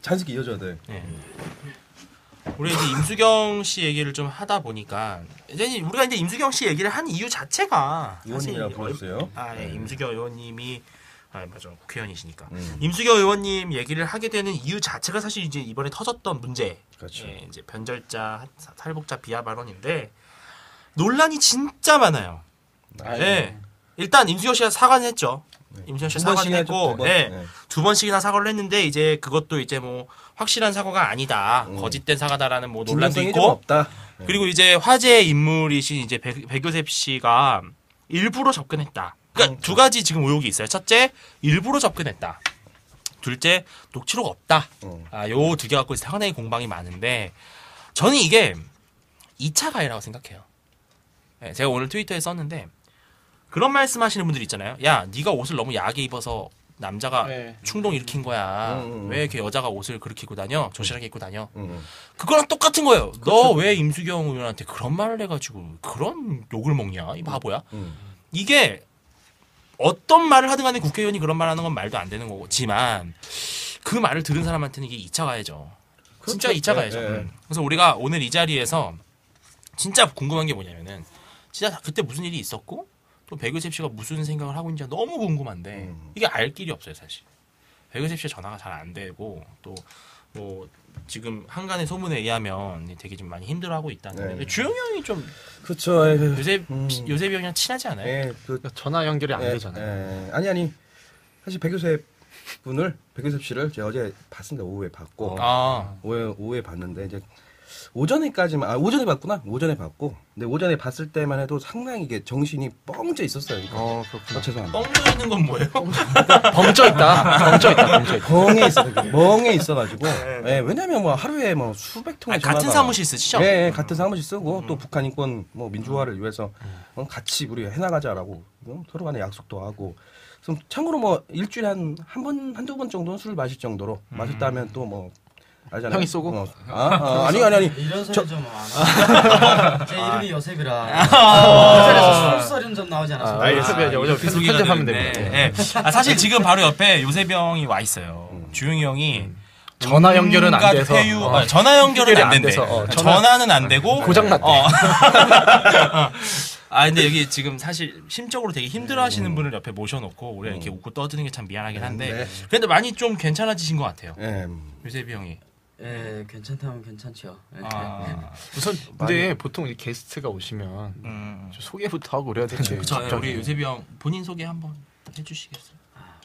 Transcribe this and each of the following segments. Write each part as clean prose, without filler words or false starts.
자연스럽게 이어져야 돼. 네. 우리 이제 임수경 씨 얘기를 좀 하다 보니까 이제 우리가 이제 임수경 씨 얘기를 한 이유 자체가 의원님이라고 불러주세요. 임수경 의원님이 맞아 국회의원이시니까 임수경 의원님 얘기를 하게 되는 이유 자체가 사실 이제 이번에 터졌던 문제, 그렇죠. 이제 변절자, 탈북자 비하 발언인데 논란이 진짜 많아요. 네. 일단 임수경 씨가 사과는 했죠. 임수경 씨가 사과는 했고, 두 번씩이나 사과를 했는데 이제 그것도 이제 뭐 확실한 사과가 아니다, 거짓된 사과다라는 뭐 논란도 있고, 없다. 그리고 이제 화제의 인물이신 이제 백요셉 씨가 일부러 접근했다. 그러니까 두 가지 지금 의혹이 있어요. 첫째, 일부러 접근했다. 둘째, 녹취록 없다. 요 두 개 갖고 상당히 공방이 많은데 저는 이게 2차 가해라고 생각해요. 네, 제가 오늘 트위터에 썼는데 그런 말씀하시는 분들 있잖아요. 야, 네가 옷을 너무 야하게 입어서 남자가 충동 일으킨 거야. 왜 이렇게 여자가 옷을 그렇게 입고 다녀? 조실하게 입고 다녀? 그거랑 똑같은 거예요. 너 왜 임수경 의원한테 그런 말을 해가지고 그런 욕을 먹냐? 이 바보야. 이게 어떤 말을 하든 간에 국회의원이 그런 말 하는 건 말도 안 되는 거지만 그 말을 들은 사람한테는 이게 2차 가해죠. 진짜 2차 가해죠. 그래서 우리가 오늘 이 자리에서 진짜 궁금한 게 뭐냐면은 진짜 그때 무슨 일이 있었고 또 백요셉 씨가 무슨 생각을 하고 있는지 너무 궁금한데 이게 알 길이 없어요 사실. 백요셉 씨의 전화가 잘 안 되고 또 뭐 지금 한간의 소문에 의하면 되게 좀 많이 힘들어하고 있다는. 주영이 형이 좀 그렇죠. 요셉이 형이랑 친하지 않아요? 네, 전화 연결이 안 되잖아요. 아니 사실 백요셉 씨를 제가 어제 봤습니다. 오후에 봤고 오후에 봤는데 이제 오전에까지만 오전에 봤구나. 오전에 봤고 근데 오전에 봤을 때만 해도 상당히 이게 정신이 뻥져 있었어요. 그렇구나. 죄송합니다. 뻥져 있는 건 뭐예요? 벙쪄 있다. 멍해 있어가지고. 왜냐면 뭐 하루에 뭐 수백 통의 전화가 같은 사무실 쓰시죠? 네, 같은 사무실 쓰고 또 북한 인권 뭐 민주화를 위해서 같이 우리 해나가자라고 서로 간에 약속도 하고. 그래서 참고로 뭐 일주일에 한두 번 정도는 술을 마실 정도로 마셨다면 또 뭐. 알잖아요. 형이 쏘고? 아니. 이런 소리 좀 안. 제 이름이 요셉이라. 호텔에서 술소리는 좀 나오지 않았어요. 요셉이 어제 편집하면 됩니다. 사실 지금 바로 옆에 요셉이 형이 와 있어요. 주영이 형이 전화 연결은 안 돼서 전화 연결은 안 된대. 전화는 안 되고 고장 났대. 근데 여기 지금 사실 심적으로 되게 힘들어하시는 분을 옆에 모셔놓고 우리가 이렇게 웃고 떠드는 게 참 미안하긴 한데 그래도 많이 좀 괜찮아지신 것 같아요. 요셉이 형이. 괜찮다면 괜찮죠. 우선 근데 보통 이 게스트가 오시면 좀 소개부터 하고 그래야 되는데. 우리 요셉이 형 본인 소개 한번 해주시겠어요?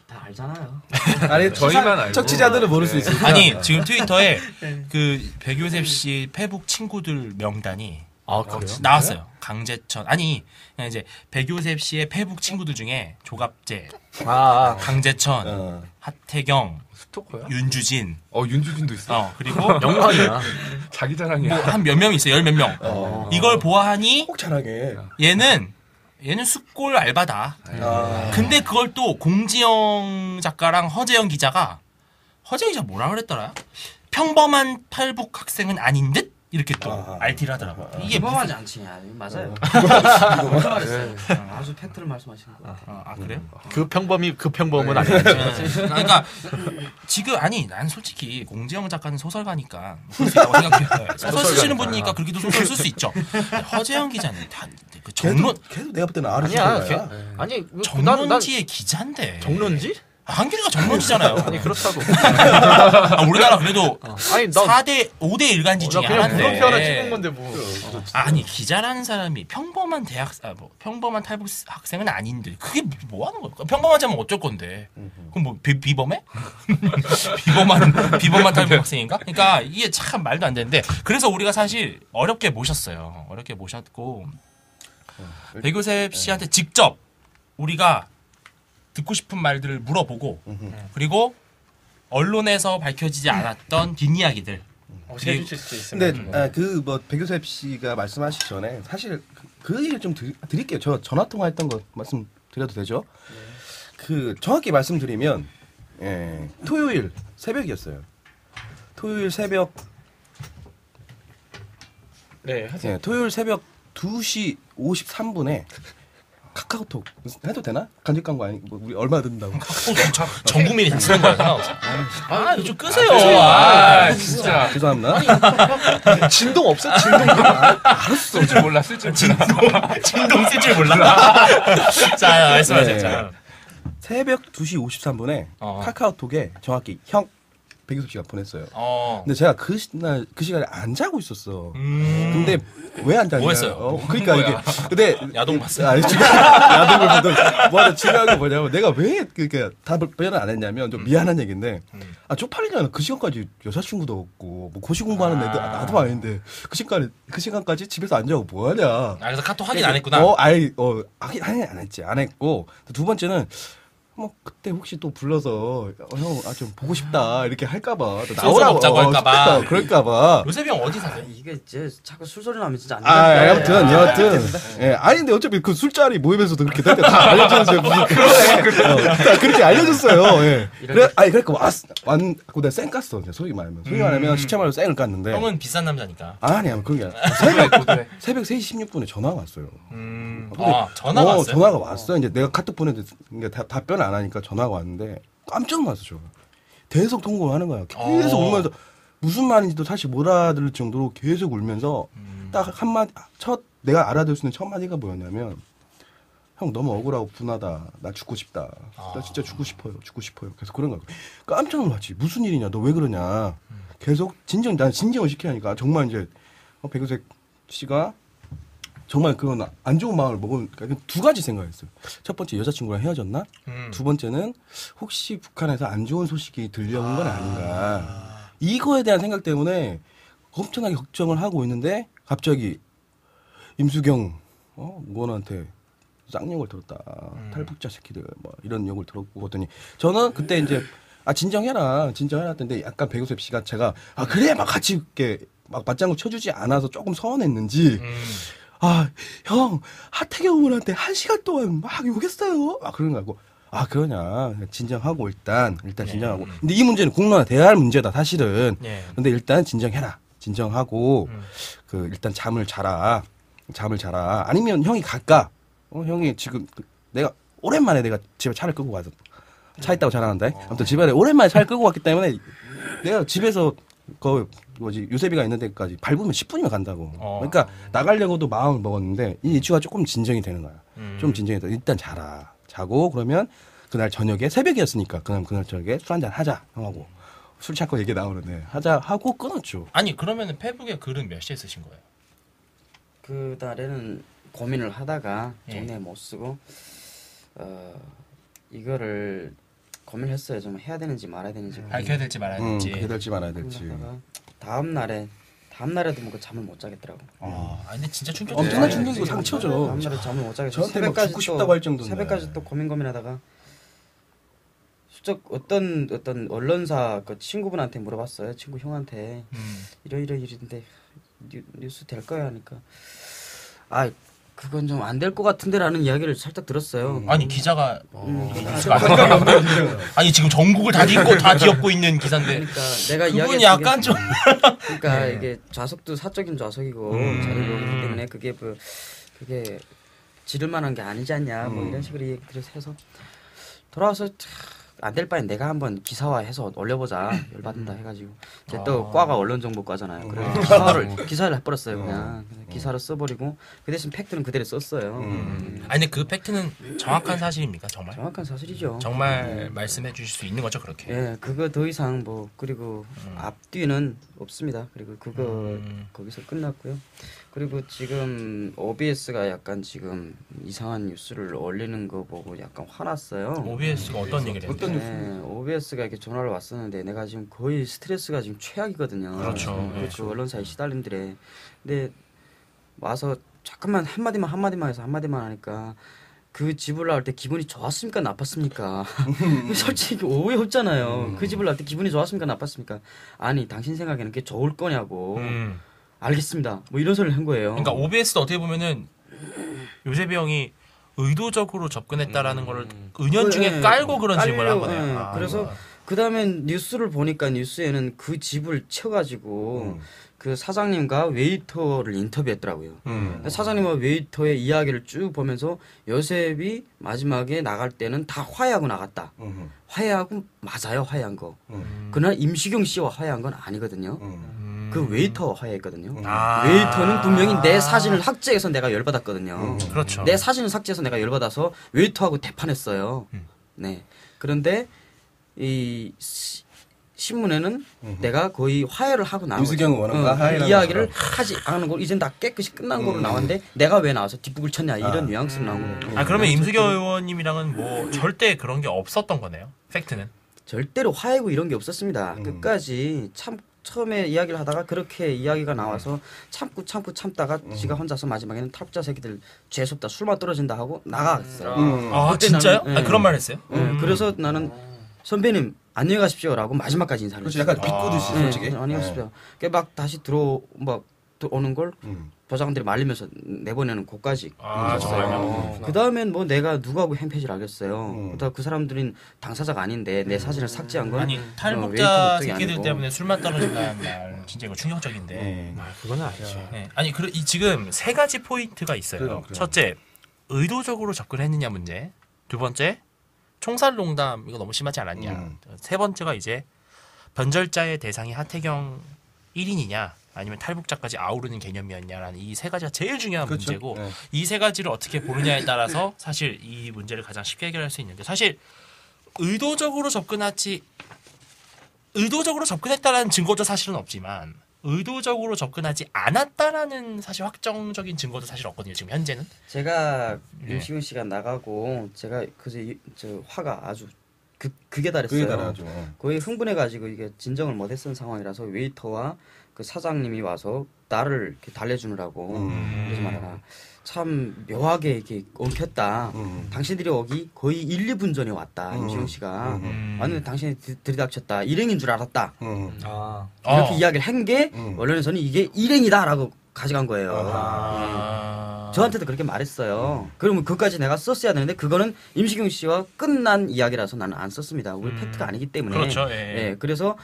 다 알잖아요. 아니 저희만 알고 청취자들은 모를 수 있어요. 아니 지금 트위터에 그 백요셉 씨 페북 친구들 명단이 그래요? 나왔어요. 강재천 그냥 이제 백요셉 씨의 페북 친구들 중에 조갑재, 강재천, 하태경, 스토커야? 윤주진. 윤주진도 있어. 그리고 영광이야. 자기 자랑이야. 뭐 한 몇 명 있어요. 10몇 명. 이걸 보아하니 꼭 자랑해. 얘는 숫골 알바다. 근데 그걸 또 공지영 작가랑 허재영 기자가 뭐라 그랬더라? 평범한 탈북 학생은 아닌 듯? 이렇게 또 RT를 하더라고. 이게 평범하지 않지. 맞아요. 아주 팩트를 말씀하시는 거 같아요. 그래요? 그 평범은 아니지. 그러니까 지금 난 솔직히 공지영 작가는 소설가니까 그럴 수 있다고 생각해요. 소설 쓰시는 분이니까 그렇게도 소설 쓸 수 있죠. 허재영 기자는 다 그 걔도 내가 볼 때는 아니야. 정론지의 기자인데. 정론지? 한길이가 정론지잖아요. 아니 그렇다고. 우리나라 그래도 5대 일간지 중에 그냥 하나인데. 물음표 하나 찍은 건데 뭐. 아니 기자라는 사람이 평범한 평범한 탈북 학생은 아닌데 그게 뭐 하는 거야? 평범하자면 어쩔 건데? 그럼 뭐 비범해? 비범한 탈북 학생인가? 그러니까 이게 참 말도 안 되는데 그래서 우리가 사실 어렵게 모셨어요. 어렵게 모셨고 백요셉 씨한테 직접 우리가 듣고 싶은 말들을 물어보고 그리고 언론에서 밝혀지지 않았던 뒷이야기들. 해주실 수 있으면. 근데 뭐 백요셉 씨가 말씀하시기 전에 사실 그 얘기를 좀 드릴게요. 저 전화 통화했던 거 말씀드려도 되죠? 정확히 말씀드리면 토요일 새벽이었어요. 토요일 새벽 하세요. 토요일 새벽 2시 53분에 카카오톡 해도 되나? 간접 광고 아니 뭐 우리 얼마 든다고. 전 국민이 다 쓰는 거야. 아, 좀 끄세요. 진짜 죄송합니다. 진동 없어? 진동 쓸 줄 몰라. 쓸 줄 몰라. 진동 쓸 줄 몰라. 자, 말씀하세요. 네. 자. 새벽 2시 53분에 카카오톡에 정확히 형 백유섭 씨가 보냈어요. 근데 제가 그 시간에 안 자고 있었어. 근데 왜 안 잤냐? 뭐 했어요? 그러니까 이게 근데 야동 봤어요? 아니 야동을 보든 뭐 중요한 게 뭐냐면 내가 왜 그러니까 답변을 안 했냐면 좀 미안한 얘기인데 쪽팔리잖아. 그 시간까지 여자친구도 없고 뭐 고시 공부하는 애들 나도 아닌데 그 시간까지 집에서 안 자고 뭐 하냐? 그래서 카톡 확인 안 했구나. 확인 안 했지. 안 했고 두 번째는 뭐 그때 혹시 또 불러서 형 좀 보고 싶다 이렇게 할까봐 소설 먹자고 할까봐. 그럴까봐. 요셉이 형 어디 사세요? 이게 이제 자꾸 술소리 나면 진짜 안 돼. 여하튼 예 아닌데 어차피 그 술자리 모임에서도 그렇게 다 알려줬어요. 다 그렇게 알려줬어요. 예. 그래 그러니까 왔고 내가 쌩 깠어. 소위 말하면 시체말로 쌩을 깠는데. 형은 비싼 남자니까. 아니야 그런 게 아니라 새벽 3시 16분에 전화가 왔어요. 전화가 왔어요? 전화가 왔어. 이제 내가 카톡 보냈는데 답변을 안 하니까 전화가 왔는데 깜짝 놀랐어. 저 계속 통곡을 하는 거야. 계속 울면서 무슨 말인지도 사실 못 알아들을 정도로 계속 울면서 딱 한마디 내가 알아들 수 있는 첫 마디가 뭐였냐면 형 너무 억울하고 분하다. 나 죽고 싶다. 나 진짜 죽고 싶어요. 계속 그런 거야. 깜짝 놀랐지. 무슨 일이냐. 너 왜 그러냐. 계속 난 진정을 시키니까 정말 이제 백유색 씨가 정말 그건 안 좋은 마음을 먹으니까 두 가지 생각했어요. 첫 번째 여자친구랑 헤어졌나? 두 번째는 혹시 북한에서 안 좋은 소식이 들려온 건 아닌가. 이거에 대한 생각 때문에 엄청나게 걱정을 하고 있는데 갑자기 임수경 무언한테 쌍욕을 들었다. 탈북자 새끼들 뭐 이런 욕을 들었고 그랬더니 저는 그때 이제 진정해라 했는데 약간 백유섭 씨가 제가 그래 막 같이 이렇게 막 맞장구 쳐주지 않아서 조금 서운했는지 형 하태경 의원한테 1시간 동안 막 욕했어요. 그런 거고. 그러냐. 진정하고 일단 진정하고. 근데 이 문제는 국론화 돼야 할 문제다 사실은. 근데 일단 진정해라. 진정하고 일단 잠을 자라. 아니면 형이 갈까? 형이 지금 내가 오랜만에 내가 집에 차를 끄고 가서 차 있다고 자랑한다. 아무튼 집에 오랜만에 차를 끄고 왔기 때문에 내가 집에서 요셉이가 있는 데까지 밟으면 10분이면 간다고. 그러니까 나가려고도 마음을 먹었는데 이 이슈가 조금 진정이 되는 거야. 좀 진정이 돼. 일단 자고 그러면 그날 저녁에 새벽이었으니까 그날 저녁에 술 한잔 하자 형하고 술 찾고 얘기 나오는데 하자 하고 끊었죠. 아니 그러면은 페북에 글은 몇 시에 쓰신 거예요? 그 달에는 고민을 하다가 정리해 못 쓰고 이거를 고민했어요. 좀 해야 되는지 말아야 되는지. 밝혀야 될지 말아야 될지. 해야 될지 말아야 될지. 다음 날에도 뭐 잠을 못 자겠더라고. 근데 진짜 충격. 엄청난 충격이고 상처죠. 다음 날에 잠을 못 자겠어. 저한테 막 죽고 싶다고 할 정도인데. 새벽까지 또 고민하다가 슬쩍 어떤 언론사 그 친구분한테 물어봤어요. 친구 형한테 이러이러이런데 뉴스 될 거야 하니까 그건 좀 안 될 것 같은데라는 이야기를 살짝 들었어요. 아니 기자가 아니 지금 전국을 다 뒤엎고 있는 기사인데. 그러니까 내가 그분이 약간 좀 그러니까 이게 좌석도 사적인 좌석이고 자리이기 때문에 그게 지를 만한 게 아니지 않냐 뭐 이런 식으로 얘기를 해서 돌아와서 안 될 바엔 내가 한번 기사화해서 올려보자. 열받는다 해가지고 제 또 과가 언론정보과잖아요. 그래서 기사를 해버렸어요. 그냥 기사로 써버리고 그 대신 팩트는 그대로 썼어요. 아니 그 팩트는 정확한 사실입니까 정말? 정확한 사실이죠. 정말 말씀해 주실 수 있는 거죠 그렇게? 예, 그거 더 이상 뭐 그리고 앞뒤는 없습니다. 그리고 그거 거기서 끝났고요. 그리고 지금 OBS가 약간 지금 이상한 뉴스를 올리는 거 보고 약간 화났어요. OBS가 어떤 얘기를 했는데? 네, OBS가 이렇게 전화를 왔었는데 내가 지금 거의 스트레스가 지금 최악이거든요. 그렇죠. 그 언론사에 시달림들에. 근데 와서 잠깐만 한마디만 해서 한마디만 하니까 그 집을 나올 때 기분이 좋았습니까 나빴습니까? 솔직히 오해 없잖아요. 그 집을 나올 때 기분이 좋았습니까 나빴습니까? 아니 당신 생각에는 그게 좋을 거냐고. 알겠습니다. 뭐 이런 소리를 한 거예요. 그러니까 OBS도 어떻게 보면은 요셉이 형이 의도적으로 접근했다라는 거를 은연중에 깔고 그런 질문을 한 거네요. 그래서 그다음에 뉴스를 보니까 뉴스에는 그 집을 쳐가지고 그 사장님과 웨이터를 인터뷰했더라고요. 사장님과 웨이터의 이야기를 쭉 보면서 요셉이 마지막에 나갈 때는 다 화해하고 나갔다. 화해하고 맞아요, 화해한 거. 그러나 임시경 씨와 화해한 건 아니거든요. 그 웨이터와 화해했거든요. 웨이터는 분명히 내 사진을 삭제해서 내가 열받았거든요. 그렇죠. 내 사진을 삭제해서 내가 열받아서 웨이터하고 대판했어요. 네. 그런데 이 신문에는 내가 거의 화해를 하고 나온 임수경 의원과 화해를 이야기를 하지 않은 걸 이젠 다 깨끗이 끝난 거로 나왔는데 내가 왜 나와서 뒷북을 쳤냐 이런 뉘앙스로 나온 거예요. 그러면 임수경 의원님이랑은 뭐 절대 그런 게 없었던 거네요. 팩트는. 절대로 화해고 이런 게 없었습니다. 끝까지 참 처음에 이야기를 하다가 그렇게 이야기가 나와서 참다가 지가 혼자서 마지막에는 탈북자 새끼들 죄송다 술만 떨어진다 하고 나갔어요. 아 진짜요? 나는, 그런 말 했어요? 그래서 나는 선배님 안녕히 가십시오라고 마지막까지 인사를 그렇지 했어요. 약간 비꼬듯이 솔직히. 안녕히 가십시오. 막 다시 오는 걸 보좌관들이 말리면서 내보내는 곳까지 있었어요. 그 다음엔 뭐 내가 누구하고 행패질 하겠어요. 그다음 그 사람들은 당사자가 아닌데 내 사진을 삭제한 건 아니 웨이터 탈북자 목적이 새끼들 아니고. 때문에 술만 떨어진다는 말 진짜 이거 충격적인데. 그건 아니죠. 네. 아니 지금 세 가지 포인트가 있어요. 그래요. 첫째, 의도적으로 접근했느냐 문제. 두 번째, 총살농담 이거 너무 심하지 않았냐. 세 번째가 이제 변절자의 대상이 하태경 1인이냐 아니면 탈북자까지 아우르는 개념이었냐라는 이 세 가지가 제일 중요한 그렇죠. 문제고 네. 이 세 가지를 어떻게 보느냐에 따라서 사실 이 문제를 가장 쉽게 해결할 수 있는데 사실 의도적으로 접근했다라는 증거도 사실은 없지만 의도적으로 접근하지 않았다라는 사실 확정적인 증거도 사실 없거든요. 지금 현재는. 제가 임시근 씨가 나가고 제가 그제 저 화가 아주 극에 달했어요. 그게 달아죠. 거의 흥분해가지고 이게 진정을 못했던 상황이라서 웨이터와 그 사장님이 와서 나를 이렇게 달래주느라고 그러지 말아라. 참 묘하게 이렇게 엉켰다. 당신들이 오기 거의 1, 2분 전에 왔다. 임시경 씨가 왔는데 당신이 들이닥쳤다. 일행인 줄 알았다. 이렇게 이야기를 한 게 언론에서는 이게 일행이다라고 가져간 거예요. 저한테도 그렇게 말했어요. 그러면 그것까지 내가 썼어야 되는데 그거는 임시경 씨와 끝난 이야기라서 나는 안 썼습니다. 우리 팩트가 아니기 때문에. 그렇죠. 예, 그래서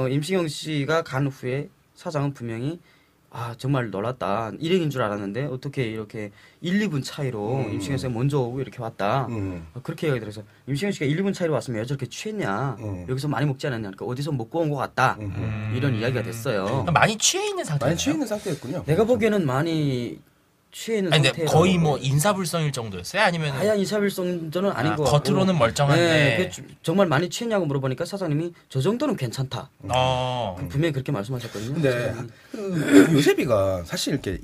임시경 씨가 간 후에 사장은 분명히 정말 놀랐다. 일행인 줄 알았는데 어떻게 이렇게 1, 2분 차이로 임시경 씨가 먼저 오고 이렇게 왔다. 그렇게 이야기 들어서 임시경 씨가 1, 2분 차이로 왔으면 왜 저렇게 취했냐. 여기서 많이 먹지 않았냐. 그러니까 어디서 먹고 온 것 같다. 이런 이야기가 됐어요. 많이 취해 있는 상태예요. 많이 취해 있는 상태였군요. 내가 보기에는 많이 취해 있는 아니, 근데 상태예요. 거의 뭐 인사불성일 정도였어요? 아니면 하얀 이사빌성 정도는 아닌 것 같고 겉으로는 멀쩡한데. 네, 정말 많이 취했냐고 물어보니까 사장님이 저 정도는 괜찮다. 분명히 그렇게 말씀하셨거든요. 근데 사장님이. 그 요셉이가 사실 이렇게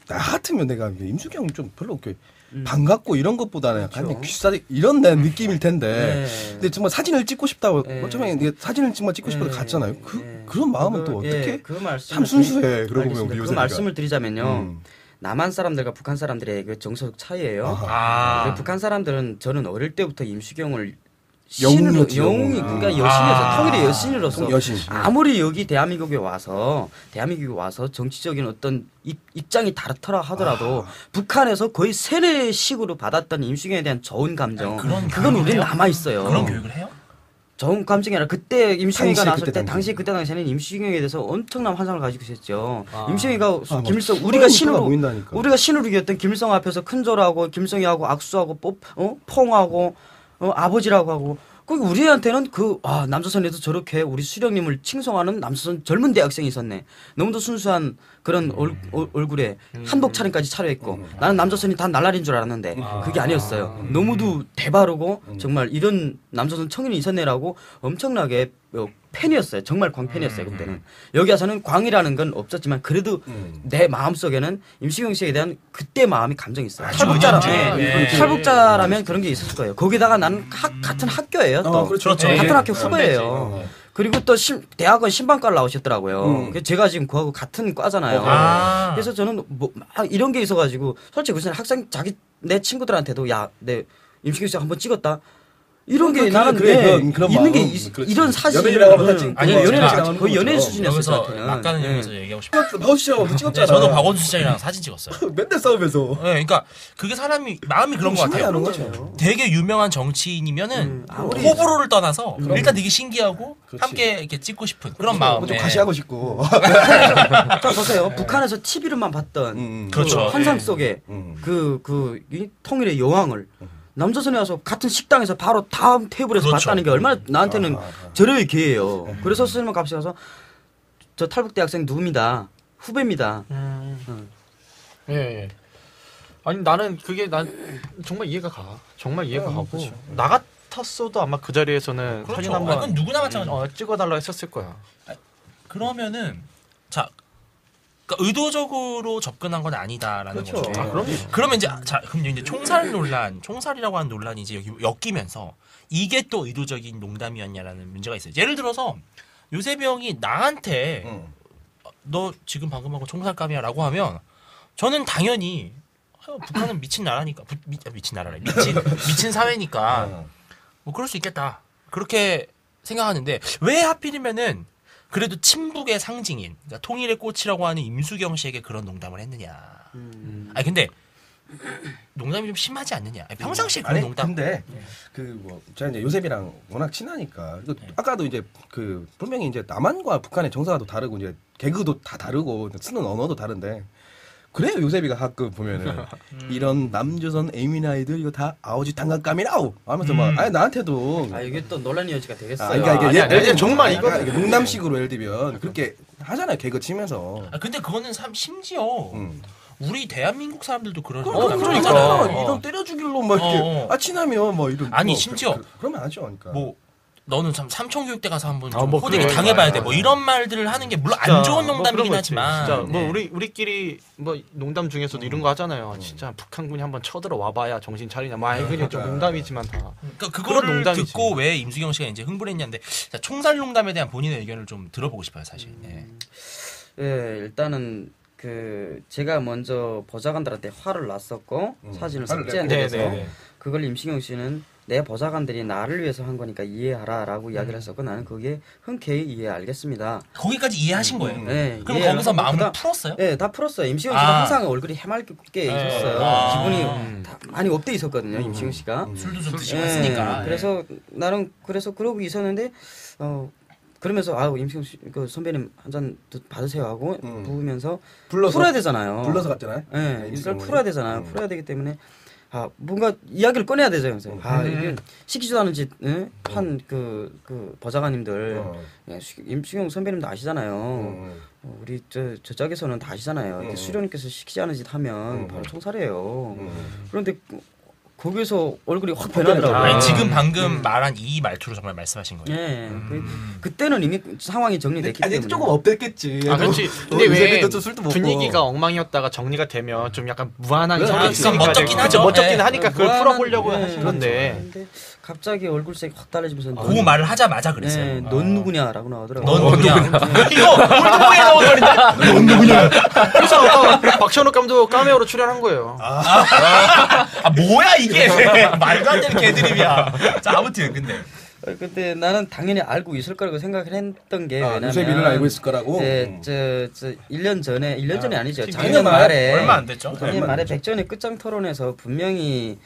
나 같으면 내가 임수경 좀 별로 이렇게 반갑고 이런 것보다는 약간 그렇죠. 귀싸대 이런 내 느낌일 텐데. 네. 근데 정말 사진을 찍고 싶다고 네. 어쩌면 이게 사진을 정말 찍고 싶어서 네. 갔잖아요. 네. 그런 마음은 또 그 어떻게? 그 말씀을 참 순수해. 그러고 보면 알겠습니다. 우리 그 요셉이가. 말씀을 드리자면요. 남한 사람들과 북한 사람들의 그 정서적 차이예요. 북한 사람들은 저는 어릴 때부터 임시경을 영웅이었지, 영웅이 영웅. 그러니까 여신이어서 통일의 여신으로서 여신. 아무리 여기 대한민국에 와서 정치적인 어떤 입장이 다르더라 하더라도 북한에서 거의 세례식으로 받았던 임시경에 대한 좋은 감정 그건 우리 남아 있어요. 그런 교육을 해요? 좋은 감정이 아니라 그때 임시경이가 당시, 나왔을 그때 때 당시. 그때 당시에는 임시경에 대해서 엄청난 환상을 가지고 있었죠. 임시경이가 뭐 김일성 그러니까 보인다니까. 우리가 신으로 이겼던 김일성 앞에서 큰절하고 김일성이하고 악수하고 퐁하고 아버지라고 하고 그 우리한테는 남조선에도 저렇게 우리 수령님을 칭송하는 남조선 젊은 대학생이 있었네. 너무도 순수한 그런 얼굴에 한복 차림까지 차려입고 나는 남조선이 다 날라린 줄 알았는데 그게 아니었어요. 너무도 대바르고 정말 이런 남조선 청인이 있었네라고 엄청나게 팬이었어요. 정말 광팬이었어요. 그때는. 여기 와서는 광이라는 건 없었지만 그래도 내 마음속에는 임시경 씨에 대한 그때 마음이 감정이 있어요. 탈북자라면 그런 게 있었을 거예요. 거기다가 나는 같은 학교예요. 또 그렇죠. 같은 학교 후배예요. 그리고 또 대학원 신방과를 나오셨더라고요. 그래서 제가 지금 그하고 같은 과잖아요. 그래서 저는 이런 게 있어가지고 솔직히 무슨 학생 내 친구들한테도 내 임시경 씨가 한번 찍었다. 이런 게 그래, 나는 그래, 네, 그런 있는 게 마음. 그렇지. 이런 사실 연예인이라고 하면 하지. 아니, 연예인 제가 거의 연예인 수준이었을 것 여기서 같아요. 막가는 네. 얘기에서 얘기하고 싶어요. 박원순 씨하고 네, 찍었잖아. 저도 박원순 시장이랑 사진 찍었어요. 맨날 싸우면서. 네, 그러니까 그게 사람이 마음이 그런 것 같아요. 하는 거죠. 되게 유명한 정치인이면은 아무리- 호불호를 떠나서 일단 되게 신기하고 그렇지. 함께 이렇게 찍고 싶은 그런 마음에 좀 과시하고 싶고. 자 보세요. 북한에서 TV로만 봤던 그렇죠. 환상 속에 음. 이 통일의 여왕을 남조선에 와서 같은 식당에서 바로 다음 테이블에서 그렇죠. 봤다는 게 얼마나 나한테는 절호의 기회예요. 그래서 스승님 값이 가서 저 탈북 대학생 누굽니다. 후배입니다. 예, 예. 아니 나는 그게 난 정말 이해가 가. 정말 이해가 가고 나 같았어도 아마 그 자리에서는 그렇죠. 사진 아, 한번 그건 누구나 마찬가지. 찍어달라 했었을 거야. 그러면은 자 그러니까 의도적으로 접근한 건 아니다라는 그렇죠. 거죠. 아, 그럼요. 그러면 이제 자 그럼 이제 총살 논란, 총살이라고 하는 논란이 이제 여기 엮이면서 이게 또 의도적인 농담이었냐라는 문제가 있어요. 예를 들어서 요셉이 형이 나한테 너 지금 방금 하고 총살감이야라고 하면 저는 당연히 북한은 미친 나라니까 미친 나라래 미친 사회니까 뭐 그럴 수 있겠다 그렇게 생각하는데 왜 하필이면은 그래도 친북의 상징인 그러니까 통일의 꽃이라고 하는 임수경 씨에게 그런 농담을 했느냐. 아니 근데 농담이 좀 심하지 않느냐. 아니, 평상시에 그런 아니, 농담. 근데 제가 이제 요셉이랑 워낙 친하니까 아까도 이제 분명히 이제 남한과 북한의 정서도 다르고 이제 개그도 다 다르고 쓰는 언어도 다른데 그래요. 요셉이가 가끔 보면은 이런 남조선 에미나이들 이거 다 아오지 탄각감이라고 하면서 막 아니 나한테도 이게 또 논란의 여지가 되겠어요. 그러니까 이게 아니, 아니, 정말 이거 농담식으로 예를 들면 그렇게 하잖아요. 개그 치면서. 아 근데 그거는 심지어 우리 대한민국 사람들도 그런 그러니까 하잖아요. 이런 때려 죽일로 막 이렇게 친하면 뭐 이런 아니 뭐 심지어 그러면 하죠. 그러니까. 뭐 너는 참 삼청교육대 가서 한번 아, 좀 뭐 호되게 그래. 당해봐야 돼. 뭐 이런 말들을 하는 게 물론 안 좋은 농담이긴 뭐 그런 거 있지. 하지만 진짜 뭐 네. 우리끼리 뭐 농담 중에서도 이런 거 하잖아요. 진짜 북한군이 한번 쳐들어 와봐야 정신 차리냐. 뭐 아니 그냥 좀 농담이지만 다. 그러니까 그거를 농담이지. 듣고 왜 임수경 씨가 이제 흥분했냐는데 자, 총살 농담에 대한 본인의 의견을 좀 들어보고 싶어요 사실. 네. 예, 일단은 제가 먼저 보좌관들한테 화를 놨었고 사진을 화를 삭제한 냈고. 데서 네네네. 그걸 임시경 씨는 내 보좌관들이 나를 위해서 한 거니까 이해하라라고 이야기를 했었고 나는 그게 흔쾌히 이해 알겠습니다. 거기까지 이해하신 거예요. 네, 그럼 이해를 거기서 하고 마음을 그다음- 풀었어요? 네, 다 풀었어요. 임시경 씨가 아. 항상 얼굴이 해맑게 있었어요. 기분이 다 많이 업돼 있었거든요. 임시경 씨가. 술도 좀 드시고 예, 했으니까. 그래서 나는 그러고 있었는데 그러면서 임시경 씨 선배님 한 잔 받으세요 하고 부으면서 불러서 풀어야 되잖아요. 불러서 갔잖아요. 예, 이걸 풀어야 되잖아요. 풀어야 되기 때문에 뭔가 이야기를 꺼내야 되죠. 그래서 이게 시키지도 않은 짓 한 그 보좌관님들 임수경 선배님도 아시잖아요. 우리 저쪽에서는 다 아시잖아요. 이렇게 수령님께서 시키지 않은 짓 하면 바로 총살이에요. 그런데 거기서 얼굴이 확 변하더라고요. 아니, 지금 방금 말한 이 말투로 정말 말씀하신 거예요. 예, 그때는 이미 상황이 정리됐기 아니 때문에 조금 업됐겠지. 그렇지. 근데 왜 요셉이도 좀 술도 먹고. 분위기가 엉망이었다가 정리가 되면 좀 약간 무한하게 그래, 상황이 그러니까 있으니까 멋쩍긴 그렇죠. 하죠. 멋쩍긴 네. 하니까 그걸 무한한- 풀어보려고 예, 하신 건데. 근데 갑자기 얼굴색이 확 달라지면서 그 말을 하자마자 그랬어요. 네, 넌 누구냐라고 나오더라고요. 넌 누구냐? 이거 울보에 나온 말인데. 넌 누구냐? 그래서 아까 박찬욱 감독 카메오로 출연한 거예요. 뭐야 이게? 말도 안 되는 개드립이야. 자 아무튼 근데 나는 당연히 알고 있을 거라고 생각을 했던 게 왜냐면 요셉이는 알고 있을 거라고. 저 1년 전에 1년 전이 아니죠. 지금 작년 말에 얼마 안 됐죠? 작년 말에 백전의 끝장 토론에서 분명히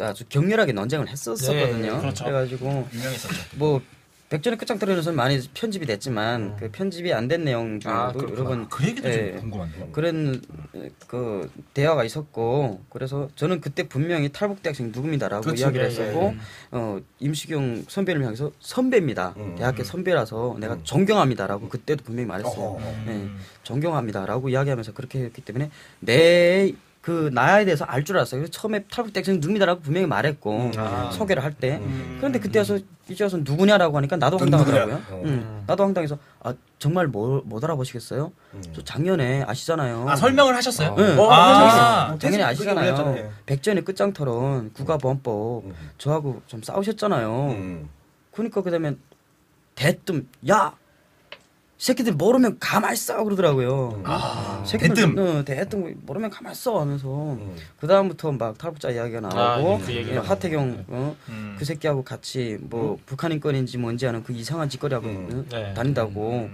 아주 격렬하게 논쟁을 했었거든요. 네, 그렇죠. 그래가지고 유명했었죠. 뭐 백전의 끝장 토론에서는 많이 편집이 됐지만 그 편집이 안 된 내용 중에도 여러 번 그 얘기도 예, 좀 궁금한데요. 그런 그 대화가 있었고 그래서 저는 그때 분명히 탈북 대학생 누굽니다라고 그렇지. 이야기를 예, 했었고 임시경 선배를 향해서 선배입니다. 대학교 선배라서 내가 존경합니다라고 그때도 분명히 말했어요. 네, 존경합니다라고 이야기하면서 그렇게 했기 때문에 나에 대해서 알 줄 알았어요. 그래서 처음에 탈북 대학생 누굽니다라고 분명히 말했고 소개를 할 때 그런데 그때 와서 이제 와서 누구냐라고 하니까 나도 황당하더라고요. 나도 황당해서 정말 못 알아보시겠어요? 저 작년에 아시잖아요. 설명을 하셨어요? 네. 아, 당연히 그게 아시잖아요. 올렸잖아요. 백전의 끝장토론 국가보안법 저하고 좀 싸우셨잖아요. 그러니까 그다음에 대뜸 야 새끼들 모르면 가만히 있어 그러더라고요. 새끼들 대뜸. 대뜸 모르면 가만히 있어 하면서 그 다음부터 막 탈북자 이야기가 나오고 그 얘기가 하태경 그 새끼하고 같이 뭐 북한 인권인지 뭔지 아는 그 이상한 짓거리하고 네. 다닌다고.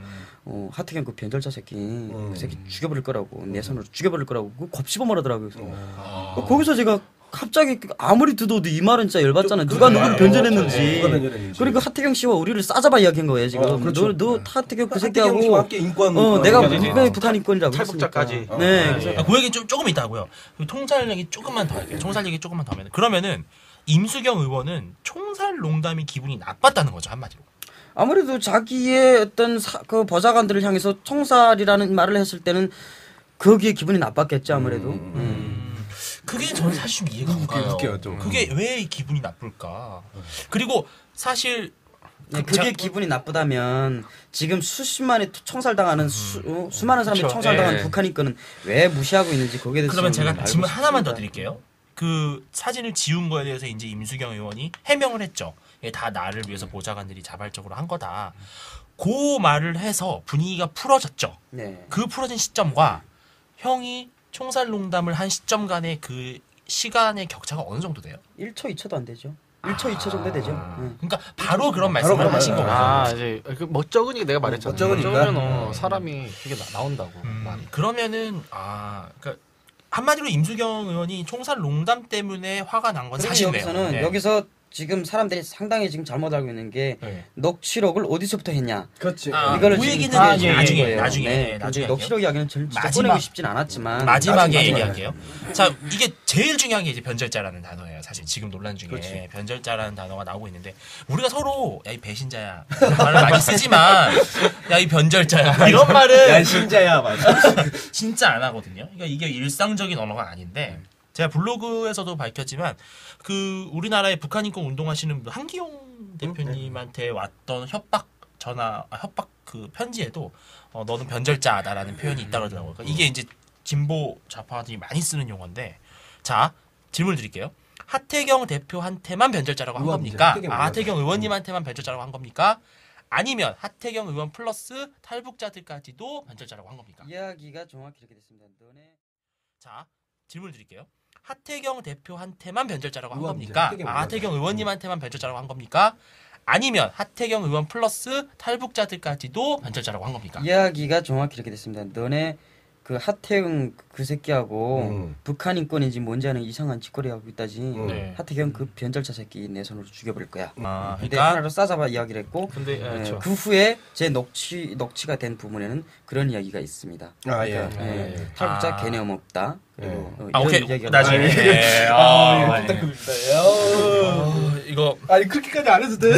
하태경 그 변절자 새끼 그 새끼 죽여버릴 거라고 내 손으로 죽여버릴 거라고 그 겁씹어 말하더라고요. 그래서 거기서 제가 갑자기 아무리 듣어도 이 말은 진짜 열받잖아. 누가 누구를 변절했는지. 누가 변절했는지. 그리고 하태경 씨와 우리를 싸잡아 이야기한 거예요 지금. 그렇죠. 너 하태경 그 하태경 씨와 새끼하고 함께 인권 내가 인권이지. 분명히 북한 인권이라고 탈북자까지. 했으니까. 네. 그래서 그 얘기 좀 조금 있다 하고요. 통살 얘기 조금만 더 할게요. 총살 얘기 조금만 더 하면 그러면은 임수경 의원은 총살 농담이 기분이 나빴다는 거죠 한마디로. 아무래도 자기의 어떤 그 보좌관들을 향해서 총살이라는 말을 했을 때는 거기에 기분이 나빴겠죠 아무래도. 그게 저는 사실 좀 이해가 안 가요. 웃겨요, 좀. 그게 왜 기분이 나쁠까? 그리고 사실 그게 기분이 나쁘다면 지금 수십만이 총살당하는 수많은 사람들이 총살당하는 예. 북한 인권은 왜 무시하고 있는지 거기에 대해서 그러면 좀 제가 알고 질문 하나만 더 싶습니다. 드릴게요. 그 사진을 지운 거에 대해서 이제 임수경 의원이 해명을 했죠. 이게 다 나를 위해서 보좌관들이 자발적으로 한 거다. 그 말을 해서 분위기가 풀어졌죠. 네. 그 풀어진 시점과 형이 총살 농담을 한 시점 간의 그 시간의 격차가 어느 정도 돼요? 1초 2초도 안 되죠. 1초 2초 정도 되죠. 응. 그러니까 바로 그런 말씀을 그런 하신 말이에요. 거거든요. 이제 그 멋쩍으니까 내가 말했잖아. 멋쩍으니까. 멋쩍으면 사람이 그게 나온다고. 말이. 그러면은 그러니까 한마디로 임수경 의원이 총살 농담 때문에 화가 난 건 그리고 사실이네요. 여기서는 네. 여기서 지금 사람들이 상당히 지금 잘못 알고 있는 게 네. 녹취록을 어디서부터 했냐. 그렇지. 이거를 그 지금 얘기는 다 나중에, 얘기한 거예요. 나중에, 네. 나중에 근데 할게요. 녹취록 이야기는 진짜 마지막. 꺼내고 싶진 않았지만 마지막에 나중에 얘기할게요. 자, 이게 제일 중요한 게 이제 변절자라는 단어예요. 사실 지금 논란 중에 그렇지. 변절자라는 단어가 나오고 있는데 우리가 서로 야 이 배신자야 이런 말을 많이 쓰지만 야 이 변절자야 이런 말은 신자야 맞아. 진짜 안 하거든요. 그러니까 이게 일상적인 언어가 아닌데 제가 블로그에서도 밝혔지만 그 우리나라의 북한 인권 운동하시는 한기용 대표님한테 왔던 협박 그 편지에도 너는 변절자다라는 표현이 있다 그러더라고요. 그러니까 이게 이제 진보 좌파들이 많이 쓰는 용어인데 자 질문 드릴게요. 하태경 대표한테만 변절자라고 한 의원이죠. 겁니까? 하태경 하태경 의원님한테만 변절자라고 한 겁니까? 아니면 하태경 의원 플러스 탈북자들까지도 변절자라고 한 겁니까? 이야기가 정확히 이렇게 됐습니다. 너네 자 질문 드릴게요. 하태경 대표한테만 변절자라고 한 의원이죠. 겁니까? 하태경 하태경 의원님한테만 변절자라고 한 겁니까? 아니면 하태경 의원 플러스 탈북자들까지도 변절자라고 한 겁니까? 이야기가 정확히 이렇게 됐습니다. 너네 그 하태경 그 새끼하고 북한 인권인지 뭔지 아는 이상한 짓거리 하고 있다지. 네. 하태경 그 변절자 새끼 내 손으로 죽여버릴 거야. 아, 근데 그러니까 하나로 싸잡아 이야기를 했고 근데 그렇죠. 그 후에 제 녹취가 된 부분에는 그런 이야기가 있습니다. 아 예. 탈북자 아. 개념 없다. 그리고 아, 이런 오케이. 이야기가 나중에. 나와요. 예. 이거 아니 그렇게까지 안 해도 돼.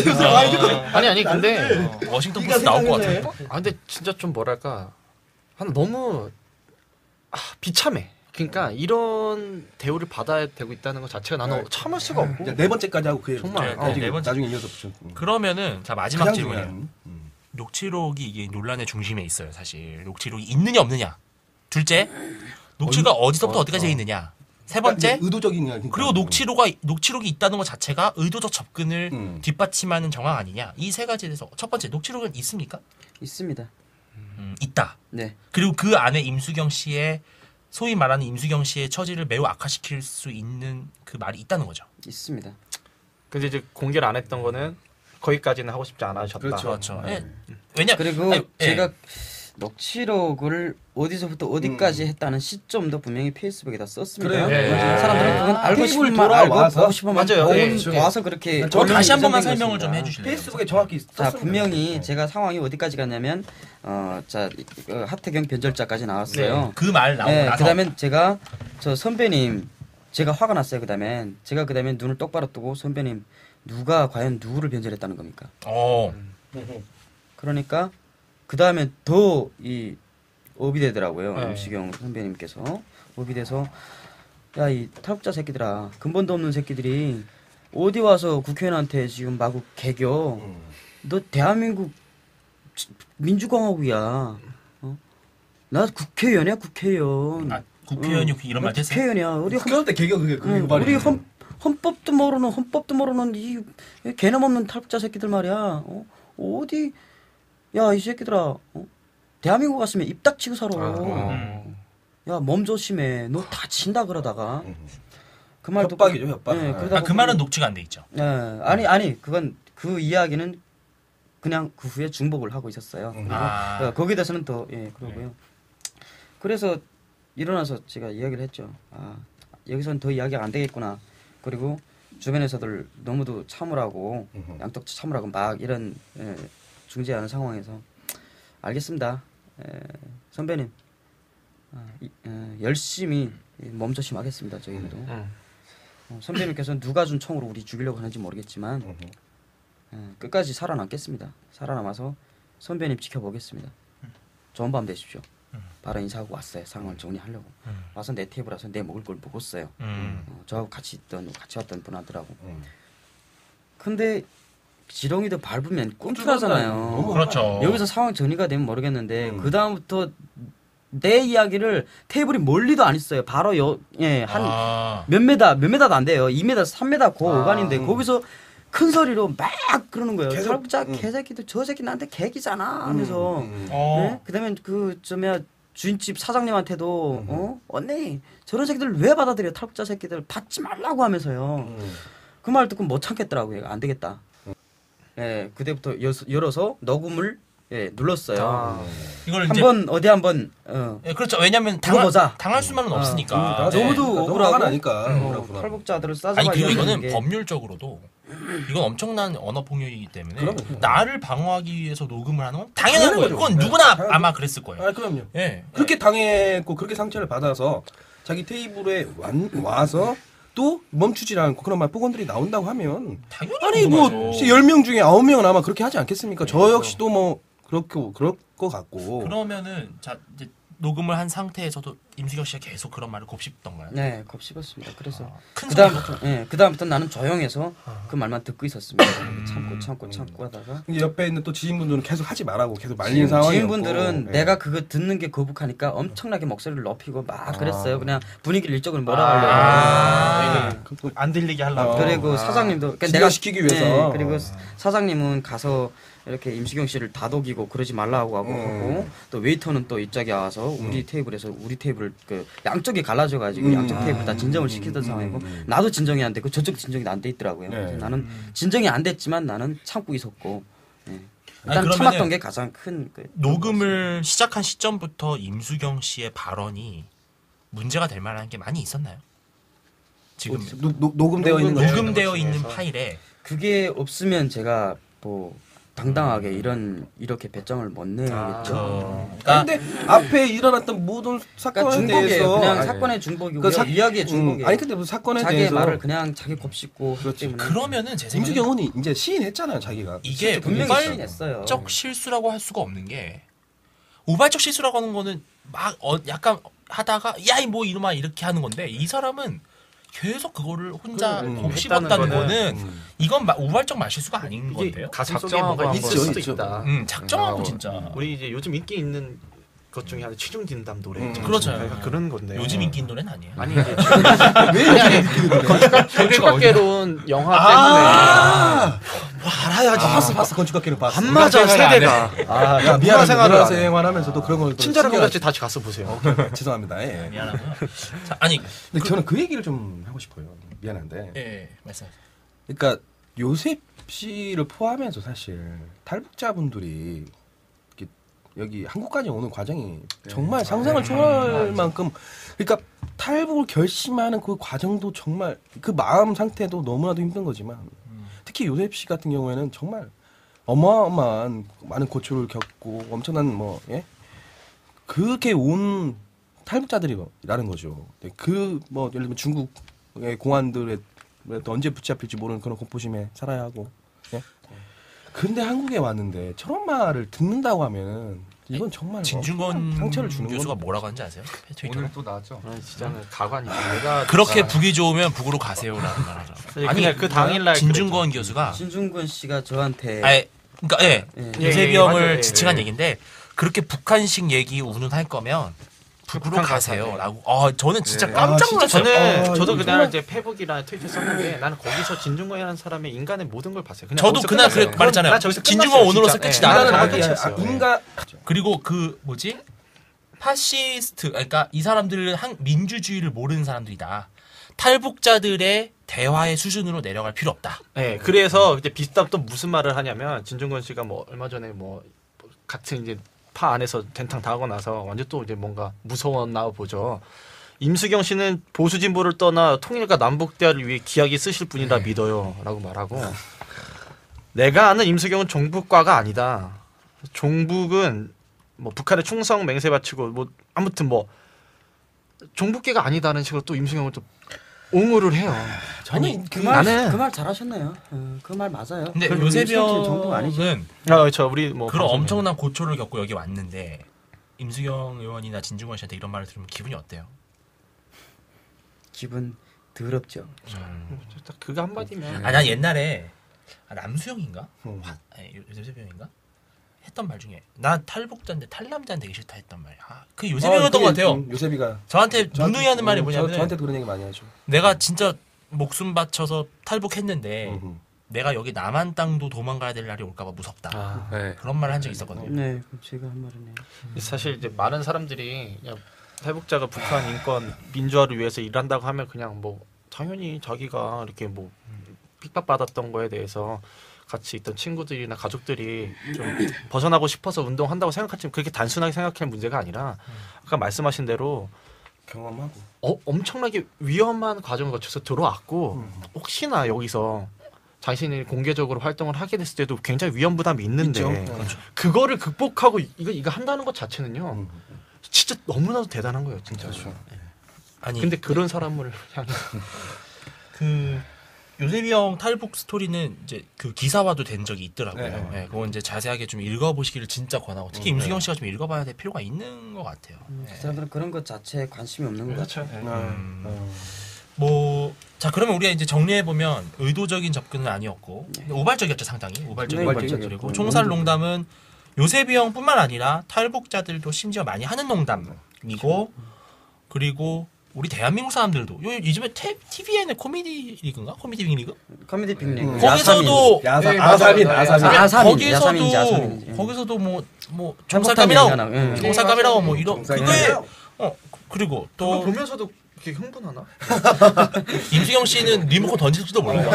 아니 근데 워싱턴 포스트 나올 것 같아. 근데 진짜 좀 뭐랄까 너무 비참해. 그러니까 이런 대우를 받아야 되고 있다는 것 자체가 나는 참을 수가 없고. 네 번째까지 하고 그 정말, 네 번째. 나중에 이어서 붙여. 그러면은 자 마지막 가장 질문이에요. 중요한. 녹취록이 이게 논란의 중심에 있어요. 사실 녹취록이 있느냐 없느냐. 둘째, 녹취가 어디서부터 어디까지 있느냐. 세 번째, 그러니까 의도적인 이야기. 그리고 녹취록이 있다는 것 자체가 의도적 접근을 뒷받침하는 정황 아니냐. 이 세 가지에 대해서 첫 번째, 녹취록은 있습니까? 있습니다. 있다. 네. 그리고 그 안에 임수경 씨의 소위 말하는 임수경 씨의 처지를 매우 악화시킬 수 있는 그 말이 있다는 거죠. 있습니다. 근데 이제 공개를 안 했던 거는 거기까지는 하고 싶지 않으셨다. 그렇죠. 예. 왜냐 그리고 아니, 예. 제가 녹취록을 어디서부터 어디까지 했다는 시점도 분명히 페이스북에다 썼습니다. 그래요. 예. 사람들은 그건 알고 테이블 싶으면 알고 돌아와서. 보고 싶으면 맞아요. 보고 예. 와서 그렇게 저 언론에 다시 한 번만 유정된 설명을 좀 것입니다. 해주실래요? 페이스북에 정확히 자 썼습니다. 분명히 제가 상황이 어디까지 갔냐면 하태경 변절자까지 나왔어요. 그 말 나오고 네, 나서 그다음에 제가 저 선배님 제가 화가 났어요. 그다음에 제가 눈을 똑바로 뜨고 선배님 누가 과연 누구를 변절했다는 겁니까? 그러니까 그 다음에 더 이 업이 되더라고요. 네. 임시경 선배님께서 업이 돼서 야 이 탈북자 새끼들아 근본도 없는 새끼들이 어디 와서 국회의원한테 지금 마구 개겨. 너 대한민국 민주공화국이야. 나 국회의원이야 국회의원. 아, 국회의원이 이런 말 했어요? 국회의원이야. 우리 그런데 개겨 그게 우리 헌법도 모르는 이 개념 없는 탈북자 새끼들 말이야. 어디 야 이 새끼들아 대한민국 갔으면 입 닥치고 살아. 야, 몸 조심해. 너 다 진다 그러다가. 그 말도 협박이죠, 협박. 네, 아. 그러다가 그 말은 녹취가 안 돼 있죠. 네, 아니 그건 그 이야기는 그냥 그 후에 중복을 하고 있었어요. 그리고 거기에 대해서는 더 그러고요. 그래서 일어나서 제가 이야기를 했죠. 여기서는 더 이야기가 안 되겠구나. 그리고 주변에서들 너무도 참으라고 양떡 참으라고 막 이런 중재하는 상황에서 알겠습니다. 선배님 열심히 몸조심하겠습니다. 저희도 선배님께서는 누가 준 총으로 우리 죽이려고 하는지 모르겠지만 끝까지 살아남겠습니다. 살아남아서 선배님 지켜보겠습니다. 좋은 밤 되십시오. 바로 인사하고 왔어요. 상황을 정리하려고. 와서 내 테이블 와서 내 먹을 걸 먹었어요. 저하고 같이 왔던 분하더라고. 근데 지렁이도 밟으면 꼼꼼하잖아요. 그렇죠. 여기서 상황 정리가 되면 모르겠는데 그 다음부터 내 이야기를 테이블이 멀리도 안 있어요. 바로 한 몇 메다도 안 돼요. 2m, 3m 고 오간인데 거기서 큰 소리로 막 그러는 거예요. 탈북자 개새끼들 저 새끼 나한테 개기잖아 하면서. 그다음에 주인집 사장님한테도 언니 저런 새끼들 왜 받아들여 탈북자 새끼들 받지 말라고 하면서요. 그 말 듣고 못 참겠더라고요. 안 되겠다. 그때부터 열어서 녹음을 눌렀어요. 이걸 한번 어디 한번 그렇죠. 왜냐면 당할 수만은 없으니까. 너무도 억울하고 나니까. 탈북자들을 싸잡아. 그리고 이거는 법률적으로도 이건 엄청난 언어 폭력이기 때문에 나를 방어하기 위해서 녹음을 하는 건 당연한 거예요. 그건 누구나 아마 그랬을 거예요. 그럼요. 그렇게 당했고 그렇게 상처를 받아서 자기 테이블에 와서 또 멈추질 않고 그런 말 뽀건들이 나온다고 하면 당연히 뭐 10명 중에 9명은 아마 그렇게 하지 않겠습니까? 저 역시도 뭐 그럴 것 같고. 그러면은 이제 녹음을 한 상태에서도 임수경 씨가 계속 그런 말을 곱씹던가요? 네, 곱씹었습니다. 그래서 큰 그다음부터 나는 조용해서 그 말만 듣고 있었습니다. 참고 하다가 옆에 있는 또 지인분들은 계속 하지 말라고 계속 말리는 상황이었고. 지인분들은 내가 그거 듣는 게 거북하니까 엄청나게 목소리를 높이고 막 그랬어요. 그냥 분위기를 일적으로 몰아가려고. 안 들리게 하려고. 그리고 사장님도 내가 시키기 위해서. 그리고 사장님은 가서 이렇게 임수경 씨를 다독이고 그러지 말라고 하고 또 웨이터는 또 이쪽에 와서 우리 테이블에서 우리 테이블을 그 양쪽에 갈라져가지고 양쪽 테이블 다 진정을 시키던 상황이고 나도 진정이 안 됐고 저쪽 진정이 안 돼 있더라고요. 그래서 나는 진정이 안 됐지만 나는 참고 있었고 일단 참았던 게 가장 큰 녹음을 시작한 시점부터 임수경 씨의 발언이 문제가 될 만한 게 많이 있었나요? 지금 녹음되어 있는 거죠? 녹음되어 있는 파일에 그게 없으면 제가 뭐 당당하게 이렇게 배짱을 못 내겠죠. 근데 앞에 일어났던 모든 사건에 중복이에요. 대해서 그냥 사건의 중복이고 이야기의 중복이에요. 아니 근데 무슨 사건에 자기의 대해서 말을 그냥 자기 곱씹고 그렇기 때문에 그러면은 제 생각에 임수경은 이제 시인했잖아요, 자기가. 이게 분명히 시인했어요. 우발적 실수라고 할 수가 없는 게 우발적 실수라고 하는 거는 막 약간 하다가 야이 뭐 이놈아 이렇게 하는 건데 이 사람은 계속 그거를 혼자 곱씹었다는 거는 이건 우발적 말실수가 아닌 건데요. 가슴 속에 뭐가 있을 수도 있다. 작정하고 진짜. 우리 이제 요즘 인기 있는 것 중에 하나 취중진담 노래. 그렇죠. 그런 건데. 요즘 인기 있는 노래는 아니에요. 아니 이제 건축학개론 영화 때문에 뭐 알아야지. 봤어. 건축학개론 봤어. 안 맞아 세대가. 야, 미안해서 생활하면서 또 그런 걸 친절한 것 같이 다시 가서 보세요. 죄송합니다. 미안하고요. 아니 근데 저는 그 얘기를 좀 하고 싶어요. 미안한데. 예, 말씀. 그러니까 요셉 씨를 포함해서 사실 탈북자분들이 여기 한국까지 오는 과정이 정말 상상을 초월할 만큼 그러니까 탈북을 결심하는 그 과정도 정말 그 마음 상태도 너무나도 힘든 거지만 특히 요셉 씨 같은 경우에는 정말 어마어마한 많은 고초를 겪고 엄청난 그렇게 온 탈북자들이라는 거죠. 그 뭐 예를 들면 중국의 공안들에 또 언제 붙잡힐지 모르는 그런 공포심에 살아야 하고. 근데 한국에 왔는데 저런 말을 듣는다고 하면 이건 정말 진중권 상처를 주는 교수가 뭐라고 하는지 아세요? 오늘 또 나왔죠. 진짜 가관이. 내가 그렇게 북이 좋으면 북으로 가세요라는 말하죠. 아니 그 당일날 진중권 교수가 진중권 씨가 저한테 그러니까 요셉이 형을 지칭한 얘기인데 그렇게 북한식 얘기 운운할 거면 북으로 가세요라고. 저는 진짜 네. 깜짝 놀랐어요. 저도 그날 이제 페북이나 트위터 썼는데 나는 거기서 진중권이라는 사람의 인간의 모든 걸 봤어요. 그냥 저도 거기서 그날 끝났어요. 그래 말했잖아요. 난 저기서 진중권 끝났어요, 오늘로서 진짜. 끝이다. 네, 나는 나는 그렇게 끝이었어요. 인간 그리고 그 뭐지? 파시스트, 그러니까 이 사람들은 민주주의를 모르는 사람들이다. 탈북자들의 대화의 수준으로 내려갈 필요 없다. 네, 그래서 이제 비슷한 또 무슨 말을 하냐면 진중권 씨가 뭐 얼마 전에 뭐 같은 이제 파 안에서 된탕 당하고 나서 완전 또 이제 뭔가 무서웠나 보죠. 임수경 씨는 보수 진보를 떠나 통일과 남북 대화를 위해 기약이 쓰실 분이다 믿어요라고 말하고 내가 아는 임수경은 종북과가 아니다. 종북은 뭐 북한에 충성 맹세 바치고 뭐 아무튼 뭐 종북계가 아니다는 식으로 또 임수경을 또 옹호를 해요. 아니 그 말 잘하셨네요. 그 말 맞아요. 근데 결국 정도가 아니죠. 요새병은 그렇죠. 우리 뭐 그런 방송에. 엄청난 고초를 겪고 여기 왔는데 임수경 의원이나 진중권 씨한테 이런 말을 들으면 기분이 어때요? 기분 더럽죠. 딱 그거 한마디면 난 옛날에 남수영인가? 요새병인가? 했던 말 중에 난 탈북자인데 탈남자는 되게 싫다 했단 말이야. 그 요새병이었던 것 같아요. 요새비가 저한테 누누이 하는 말이 뭐냐면 저한테도 그런 얘기 많이 하죠. 내가 진짜 목숨 바쳐서 탈북했는데 내가 여기 남한 땅도 도망가야 될 날이 올까봐 무섭다. 그런 말을 한 적이 있었거든요. 네, 제가 한 말이네요. 사실 이제 많은 사람들이 그냥 탈북자가 북한 인권 민주화를 위해서 일한다고 하면 그냥 뭐 당연히 자기가 이렇게 뭐 핍박받았던 거에 대해서 같이 있던 친구들이나 가족들이 좀 벗어나고 싶어서 운동한다고 생각하지만 그렇게 단순하게 생각할 문제가 아니라 아까 말씀하신 대로 경험하고 엄청나게 위험한 과정을 거쳐서 들어왔고 혹시나 여기서 자신이 공개적으로 활동을 하게 됐을 때도 굉장히 위험 부담이 있는데 그렇죠. 그거를 극복하고 이거 한다는 것 자체는요 진짜 너무나도 대단한 거예요 진짜. 그렇죠. 아니 근데 그런 사람을 향해 그 요새병 탈북 스토리는 이제 그 기사화도 된 적이 있더라고요. 네. 네, 그건 이제 자세하게 좀 읽어보시기를 진짜 권하고 특히 임수경 씨가 좀 읽어봐야 될 필요가 있는 것 같아요. 그 사람들은 그런 것 자체에 관심이 없는 것 같아요. 자 그러면 우리가 이제 정리해 보면 의도적인 접근은 아니었고 우발적이었죠 상당히 우발적인 우발적이었고. 그리고 총살 농담은 요새병뿐만 아니라 탈북자들도 심지어 많이 하는 농담이고 그리고 우리 대한민국 사람들도 요즘에 TVN의 코미디 리그인가 코미디 빅리그 코미디 빅리그. 거기서도 아사민 거기서도 뭐 총살감이라고 총살감이라고 뭐 이런 그거에 그리고 또 보면서도 그렇게 흥분하나? 임수경 씨는 리모컨 던질지도 몰라요.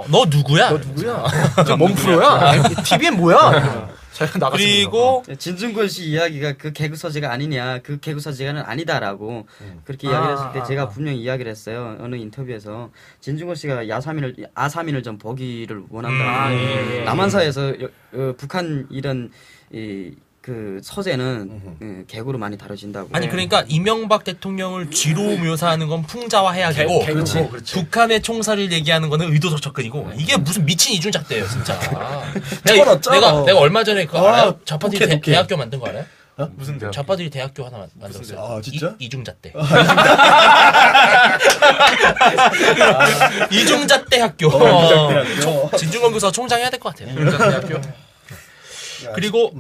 너 누구야? 뭔 프로야? TVN 뭐야? 제가 나갔습니다. 그리고 진중권 씨 이야기가 그 개그 소재가 아니냐, 그 개그 소재가는 아니다라고 그렇게 이야기를 했을 때 제가 분명히 이야기를 했어요. 어느 인터뷰에서 진중권 씨가 아사민을 좀 보기를 원한다. 남한사에서 북한 이런 그 소재는 개그로 많이 다뤄진다고. 아니 그러니까 이명박 대통령을 쥐로 묘사하는 건 풍자와 해악이고 그렇지. 북한의 총살을 얘기하는 거는 의도적 접근이고 이게 무슨 미친 이중잣대예요 진짜. 내가 얼마 전에 그거 알아요? 좌파들이 대학교 만든 거 알아요? 무슨 대학? 좌파들이 대학교 하나 만들었어요. 아 진짜? 이중잣대. 이중잣대 학교. 진중권 교사 총장 해야 될 것 같아요. 대학교. 그리고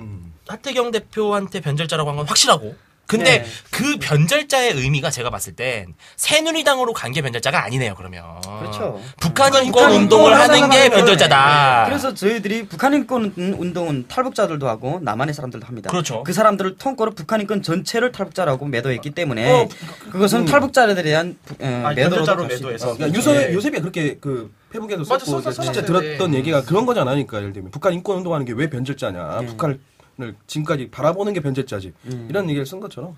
하태경 대표한테 변절자라고 한 건 확실하고 근데 그 변절자의 의미가 제가 봤을 땐 새누리당으로 간 게 변절자가 아니네요 그러면. 그렇죠. 북한 인권 운동을 하는 게 변절자다. 그래서 저희들이 북한 인권 운동은 탈북자들도 하고 남한의 사람들도 합니다. 그렇죠. 그 사람들을 통째로 북한 인권 전체를 탈북자라고 매도했기 때문에 그것은 탈북자들에 대한 매도로 변절자로 매도해서. 요새비가 그렇게 그 페북에도 맞아, 썼고 썼어. 진짜 들었던 얘기가 그런 거잖아. 그러니까 예를 들면 북한 인권 운동하는 게 왜 변절자냐. 북한을 지금까지 바라보는 게 변절자지. 이런 얘기를 쓴 것처럼.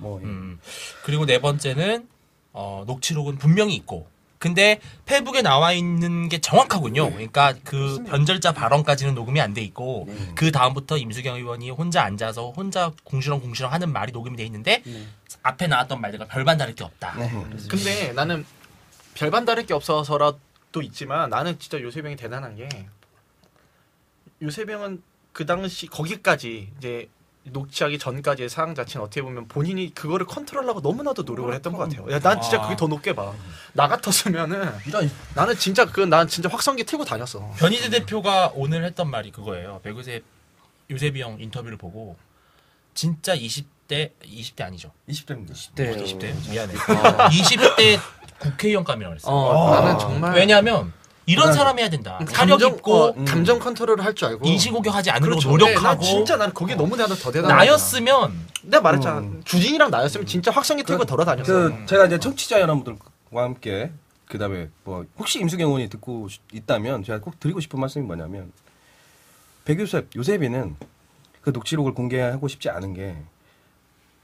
그리고 네 번째는 녹취록은 분명히 있고 근데 페북에 나와 있는 게 정확하군요. 그러니까 그 변절자 발언까지는 녹음이 안 돼 있고 그 다음부터 임수경 의원이 혼자 앉아서 혼자 궁시렁궁시렁 하는 말이 녹음이 돼 있는데 앞에 나왔던 말들과 별반 다를 게 없다. 근데 나는 별반 다를 게 없어서라도 있지만 나는 진짜 요새병이 대단한 게 요새병은 그 당시 거기까지 이제 녹취하기 전까지의 상황 자체는 어떻게 보면 본인이 그거를 컨트롤하고 너무나도 노력을 했던 것 같아요. 야, 난 진짜 그게 더 높게 봐. 나 같았으면은 나는 진짜 확성기 틀고 다녔어. 변희재 대표가 오늘 했던 말이 그거예요. 요새비형 인터뷰를 보고 진짜 20대 아니죠? 20대입니다. 20대 미안해. 20대 국회의원감이라고 그랬어요. 나는 정말 왜냐하면 이런 사람 해야 된다. 사력 있고 감정 컨트롤을 할 줄 알고 인신공격하지 않으려고 그렇죠. 노력하고. 난 진짜 나는 거기에 너무 나는 더 대단하다. 나였으면 내가 말했잖아. 주진이랑 나였으면 진짜 확성기 틀고 돌아다녔어. 제가 이제 청취자 여러분들과 함께 그다음에 뭐 혹시 임수경 의원이 듣고 있다면 제가 꼭 드리고 싶은 말씀이 뭐냐면 요셉이는 그 녹취록을 공개하고 싶지 않은 게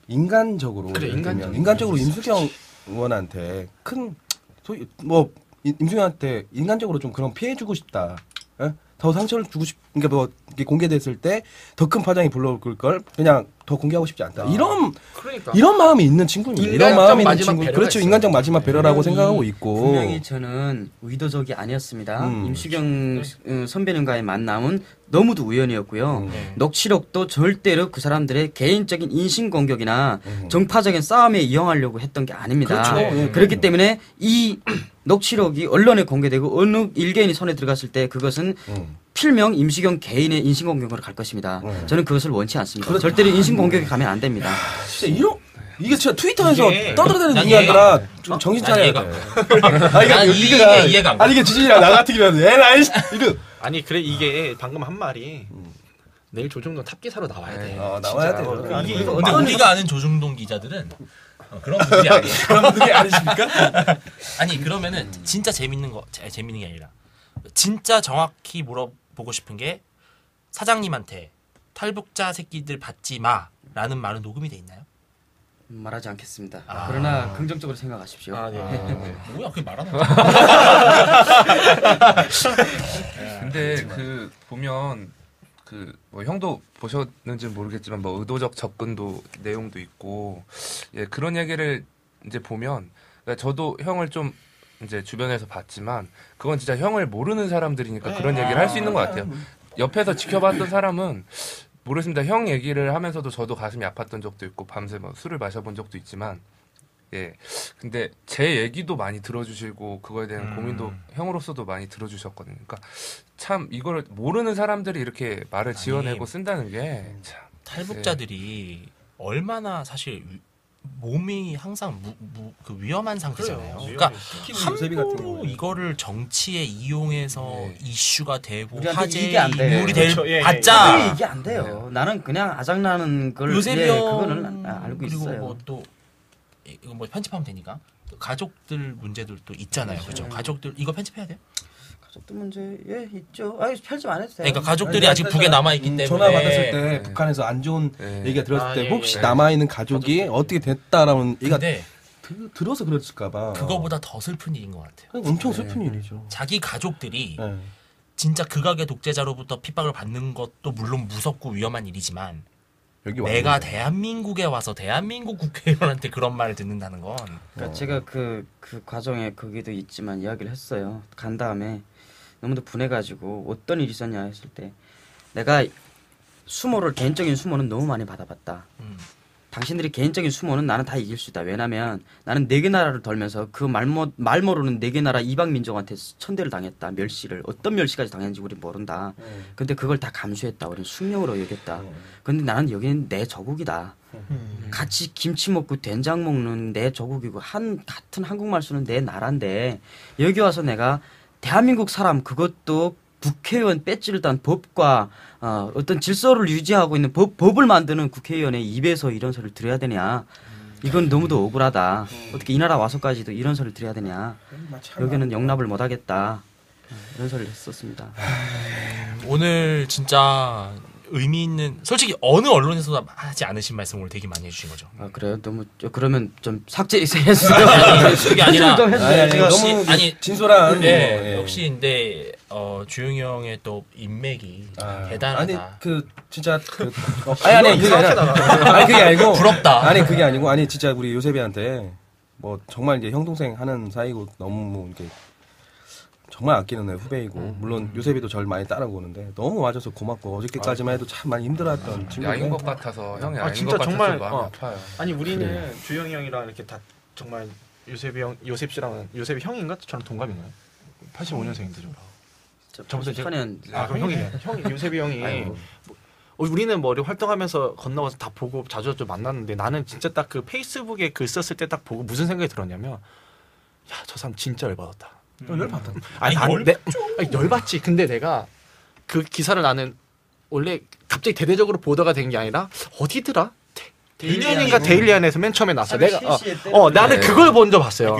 인간적으로 그래, 인간적으로 임수경 의원한테 큰 소위 뭐 임수경한테 인간적으로 좀 그런 피해 주고 싶다. 에? 더 상처를 주고 그러니까 뭐 이게 공개됐을 때 더 큰 파장이 불러올 걸 그냥 더 공개하고 싶지 않다. 이런 마음이 있는 친구입니다. 이런 마음이 있는 친구. 그렇죠. 있어요. 인간적 마지막 배려라고 생각하고 있고. 분명히 저는 의도적이 아니었습니다. 임수경 선배님과의 만남은 너무도 우연이었고요. 녹취록도 절대로 그 사람들의 개인적인 인신공격이나 정파적인 싸움에 이용하려고 했던 게 아닙니다. 그렇죠. 그렇기 때문에 이 녹취록이 언론에 공개되고 어느 일개인이 손에 들어갔을 때 그것은 필명 임수경 개인의 인신공격으로 갈 것입니다. 저는 그것을 원치 않습니다. 절대로 인신공격이 가면 안 됩니다. 진짜 이게 진짜 트위터에서 이게 떠들어대는 난 분이 아니라 좀 정신 차려야 돼. 난 이게 이해가 안 가. 아니 이게 주진이랑 나 같은 경우는 에라이 이거 아니 그래 이게 방금 한 말이 내일 조중동 탑기사로 나와야 돼. 나와야 돼. 근데 우리가 아는 조중동 기자들은 그런 분들이 아니에요. 그런 분들이 아니십니까? 아니 그러면은 진짜 재밌는 게 아니라 진짜 정확히 물어보고 싶은 게 사장님한테 탈북자 새끼들 받지 마라는 말은 녹음이 돼 있나요? 말하지 않겠습니다. 그러나 긍정적으로 생각하십시오. 뭐야 그게 말하는 근데 그 보면 그 뭐 형도 보셨는지 모르겠지만 뭐 의도적 접근도 내용도 있고 예 그런 얘기를 이제 보면 그러니까 저도 형을 좀 이제 주변에서 봤지만 그건 진짜 형을 모르는 사람들이니까 그런 얘기를 할 수 있는 것 같아요. 옆에서 지켜봤던 사람은 모르겠습니다. 형 얘기를 하면서도 저도 가슴이 아팠던 적도 있고 밤새 뭐 술을 마셔본 적도 있지만 예 근데 제 얘기도 많이 들어주시고 그거에 대한 고민도 형으로서도 많이 들어주셨거든요. 그러니까 참 이걸 모르는 사람들이 이렇게 말을 지어내고 쓴다는 게 참 탈북자들이 얼마나 사실 몸이 항상 그 위험한 상태잖아요. 그러니까 함부로 이거를 정치에 이용해서 이슈가 되고 화제의 인물이 받자. 이게 안 돼요. 나는 그냥 아작나는 걸 요셉이 그거는 알고 그리고 있어요. 뭐 또 이거 뭐 편집하면 되니까 가족들 문제들도 있잖아요. 그죠? 가족들 이거 편집해야 돼요? 가족들 문제 있죠. 편집 안 해도 돼요. 그러니까 가족들이 아직 북에 남아 있기 때문에 전화 받았을 때 북한에서 안 좋은 얘기가 들었을 때 혹시 남아 있는 가족이 어떻게 됐다라는 얘기가 들어서 그랬을까봐. 그거보다 더 슬픈 일인 것 같아요. 엄청 슬픈 일이죠. 자기 가족들이 진짜 극악의 독재자로부터 핍박을 받는 것도 물론 무섭고 위험한 일이지만 내가 대한민국에 와서 대한민국 국회의원한테 그런 말을 듣는다는 건 그러니까 제가 그 과정에 거기도 있지만 이야기를 했어요. 간 다음에 너무도 분해가지고 어떤 일이 있었냐 했을 때 내가 개인적인 수모는 너무 많이 받아봤다. 당신들이 개인적인 수모는 나는 다 이길 수 있다. 왜냐면 나는 4개 나라를 돌면서 그 말 모르는 4개 나라 이방 민족한테 천대를 당했다. 멸시를. 어떤 멸시까지 당했는지 우리 모른다. 근데 그걸 다 감수했다. 우리는 숙명으로 여겼다. 근데 나는 여기는 내 조국이다. 같이 김치 먹고 된장 먹는 내 조국이고 같은 한국말 쓰는 내 나라인데 여기 와서 내가 대한민국 사람 그것도 국회의원 배지를 딴 법과 어떤 질서를 유지하고 있는 법을 만드는 국회의원의 입에서 이런 소리를 들어야 되냐. 이건 너무도 억울하다. 어떻게 이 나라 와서까지도 이런 소리를 들어야 되냐. 여기는 용납을 못하겠다. 이런 소리를 했었습니다. 오늘 진짜 의미 있는 솔직히 어느 언론에서도 하지 않으신 말씀을 되게 많이 해주신 거죠. 그래요? 너무 그러면 좀 삭제했어요. 그게 아니라 너무 진솔한. 역시 근데 주영이 형의 또 인맥이 대단하다. 아니 진짜 아니 그게 아니고 부럽다. 아니 그게 아니고 아니 진짜 우리 요셉이한테 뭐 정말 이제 형 동생 하는 사이고 너무 이렇게 정말 아끼는 애 후배이고 물론 요셉이도 절 많이 따라오는데 너무 와줘서 고맙고 어저께까지만 해도 참 많이 힘들었던 친구인데 야인 것 같아서 형이 아닌 진짜 것 정말 같아서 마음이 아파요. 아니 우리는 주영이 형이랑 이렇게 다 정말 요셉 씨랑 요셉이 형인가? 저랑 동갑인가요? 85년생인데 저보다 저년 그럼 형이 요셉이 형이 우리는 뭐 우리 활동하면서 건너가서 다 보고 자주 만났는데 나는 진짜 딱 그 페이스북에 글 썼을 때 딱 보고 무슨 생각이 들었냐면 야, 저 사람 진짜 열받았다. 열받다. 아니 열받지. 근데 내가 그 기사를 나는 원래 갑자기 대대적으로 보도가 된 게 아니라 어디더라? 데일리안인가 데일리안에서 맨 처음에 났어. 내가 나는 그걸 먼저 봤어요.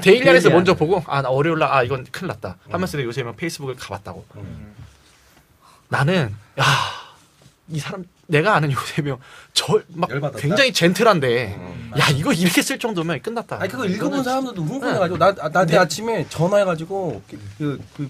데일리안에서 먼저 보고 나 월요일날 이건 큰일 났다 하면서 내가 요새 페이스북을 가봤다고. 나는 이 사람 내가 아는 요새명 막 열받았다? 굉장히 젠틀한데 야 이거 이렇게 쓸 정도면 끝났다. 아니 그거 읽어본 사람들도 흥분해가지고 나한테 아침에 전화해가지고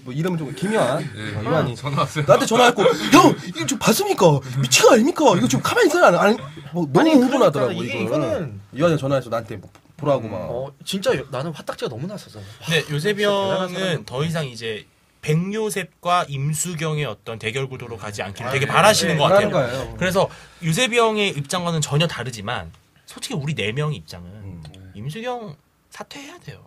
뭐 이름 좀 김요한 요한이 전화 왔어요. 나한테 전화했고 형 이거 좀 봤습니까? 미친 거 아닙니까? 이거 좀 가만히 있어야 아니 뭐 너무 흥분하더라고 이거는 요한이 전화해서 나한테 뭐 보라고 막 진짜 나는 화딱지가 너무 났었어. 근데 요셉형은 더 이상 이제 백요셉과 임수경의 어떤 대결 구도로 가지 않기를 되게 바라시는 것 같아요. 거예요. 그래서 유셉이 형의 입장과는 전혀 다르지만 솔직히 우리 4명의 입장은 임수경 사퇴해야 돼요.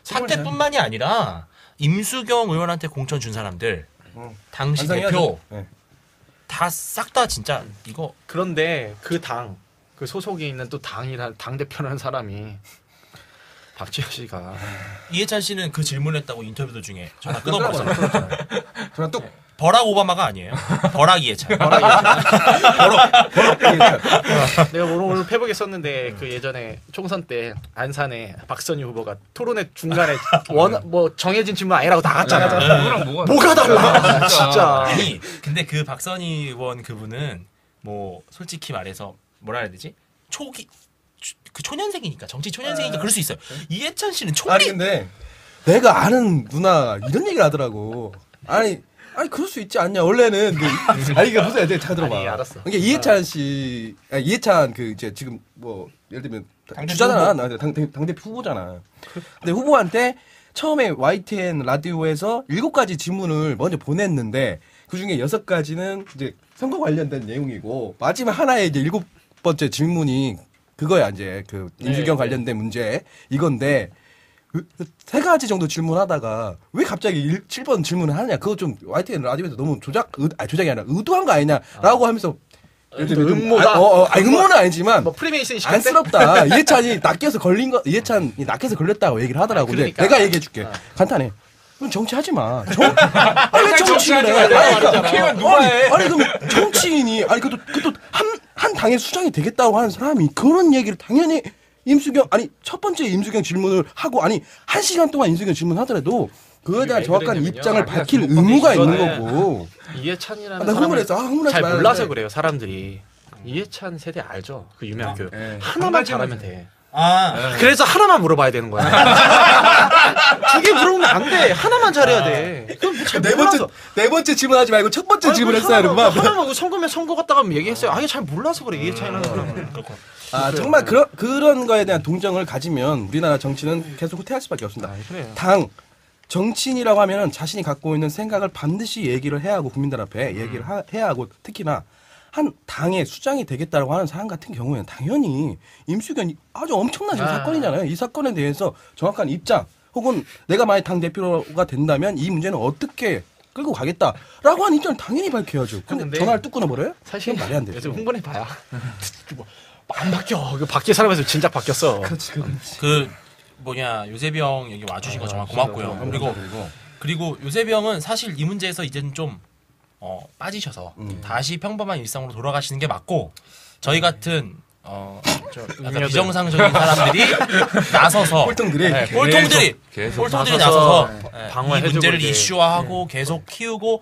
사퇴뿐만이 아니라 임수경 의원한테 공천 준 사람들 당시 대표 다 싹 다 진짜 이거 그런데 그 소속에 있는 또 당 대표라는 사람이 박지현 씨가 이해찬 씨는 그 질문했다고 인터뷰 중에 전화 끊어버렸어. 전화 뚝 버락 오바마가 아니에요. 버락 이해찬. 내가 오늘 페북에 썼는데 그 예전에 총선 때 안산에 박선희 후보가 토론회 중간에 뭐 정해진 질문 아니라고 나갔잖아. 그거랑 뭐가 달라? 진짜. 아니 근데 그 박선희 의원 그분은 뭐 솔직히 말해서 뭐라 해야 되지? 그 초년생이니까 정치 초년생이니까 그럴 수 있어요. 이해찬 씨는 아니 근데 내가 아는 누나 이런 얘기를 하더라고. 아니 그럴 수 있지 않냐 원래는 이게 무슨 애들 잘 들어봐. 아니, 알았어. 그러니까 이해찬 씨 이해찬 그 이제 지금 뭐 예를 들면 주자잖아. 당대표 후보잖아. 근데 후보한테 처음에 YTN 라디오에서 7가지 질문을 먼저 보냈는데 그 중에 6가지는 이제 선거 관련된 내용이고 마지막 하나에 이제 7번째 질문이 그거야 이제 그 임수경 관련된 문제 이건데 3가지 정도 질문하다가 왜 갑자기 7번 질문을 하느냐 그거 좀 YTN 라디오에서 너무 조작이 아니라 의도한 거 아니냐라고 하면서 음모다. 음모는 아니지만 뭐 프리메이슨이 안쓰럽다. 이해찬이 낚여서 이해찬이 낚여서 걸렸다고 얘기를 하더라고. 근데 그러니까. 내가 얘기해줄게. 간단해. 그럼 정치하지 마. 왜 정치인을 해? 아니 그럼 정치인이 그것도 한 당의 수장이 되겠다고 하는 사람이 그런 얘기를 당연히 첫 번째 임수경 질문을 하고 1시간 동안 임수경 질문하더라도 그거에 대한 정확한 입장을 밝힐 의무가 있는 거고. 이해찬이라는 나 사람을 흥분하지 잘 말아야 몰라서 돼. 그래요 사람들이. 이해찬 세대 알죠? 그 유명한 그 네. 하나만 잘하면 돼. 아 그래서 하나만 물어봐야 되는 거야. 2개 물어보면 안 돼. 하나만 잘해야 돼. 그럼 잘 몰라서. 네 번째 질문하지 말고 첫 번째 질문했어야 되는구만. 하나만 선거면 선거 갔다가 얘기했어요. 잘 몰라서 그래 이해찬이라는 사람은. 정말 그런 거에 대한 동정을 가지면 우리나라 정치는 계속 후퇴할 수밖에 없습니다. 그래요. 정치인이라고 하면은 자신이 갖고 있는 생각을 반드시 얘기를 해야 하고 국민들 앞에 얘기를 해야 하고 특히나 한 당의 수장이 되겠다고 하는 사람 같은 경우에는 당연히 임수경이 아주 엄청난 사건이잖아요. 이 사건에 대해서 정확한 입장 혹은 내가 만약 당 대표가 된다면 이 문제는 어떻게 끌고 가겠다라고 하는 입장을 당연히 밝혀야죠. 근데 전화를 뚝 끊어버려요? 사실 말이 안 되죠. 요즘 흥분해봐야 안 바뀌어. 그 밖에 사람에서 진작 바뀌었어. 그 요셉이 형 여기 와주신 거 정말 고맙고요. 그리고 요셉이 형은 사실 이 문제에서 이제는 좀 빠지셔서 다시 평범한 일상으로 돌아가시는 게 맞고 저희 같은 약간 비정상적인 사람들이 나서서 꼴통들이 나서서 이 문제를 이슈화하고 계속 키우고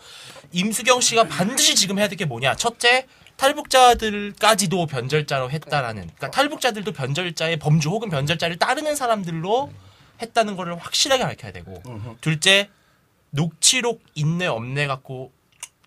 임수경 씨가 반드시 지금 해야 될 게 뭐냐? 첫째, 탈북자들까지도 변절자로 했다라는, 그러니까 탈북자들도 변절자의 범주 혹은 변절자를 따르는 사람들로 했다는 거를 확실하게 밝혀야 되고, 둘째, 녹취록 있네 없네 갖고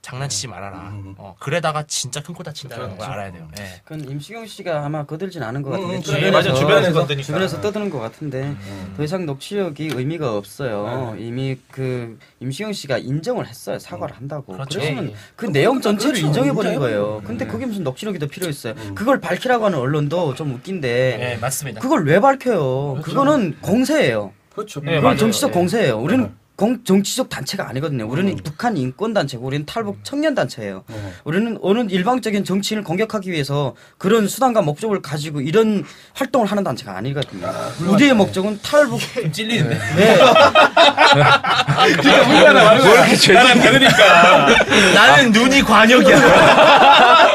장난치지 말아라. 그래다가 진짜 큰 코 다친다는 걸 알아야 돼요. 네. 그건 임수경 씨가 아마 거들진 않은 것 같은데 주변에서 떠드는 것 같은데 더 이상 녹취록이 의미가 없어요. 이미 그 임수경 씨가 인정을 했어요. 사과를 한다고. 그렇죠. 그래서는 그 내용 전체를 인정해버린 거예요. 근데 그게 무슨 녹취록이 더 필요했어요. 그걸 밝히라고 하는 언론도 좀 웃긴데 네, 맞습니다. 그걸 왜 밝혀요? 그거는 공세예요. 그렇죠. 그건 정치적 공세예요. 우리는 정치적 단체가 아니거든요. 우리는 북한 인권 단체고 우리는 탈북 청년 단체예요. 우리는 어느 일방적인 정치인을 공격하기 위해서 그런 수단과 목적을 가지고 이런 활동을 하는 단체가 아니거든요. 우리의 목적은 탈북 찔리는데. 네. 뭐 이렇게 죄송하니까 나는 눈이 관역이야.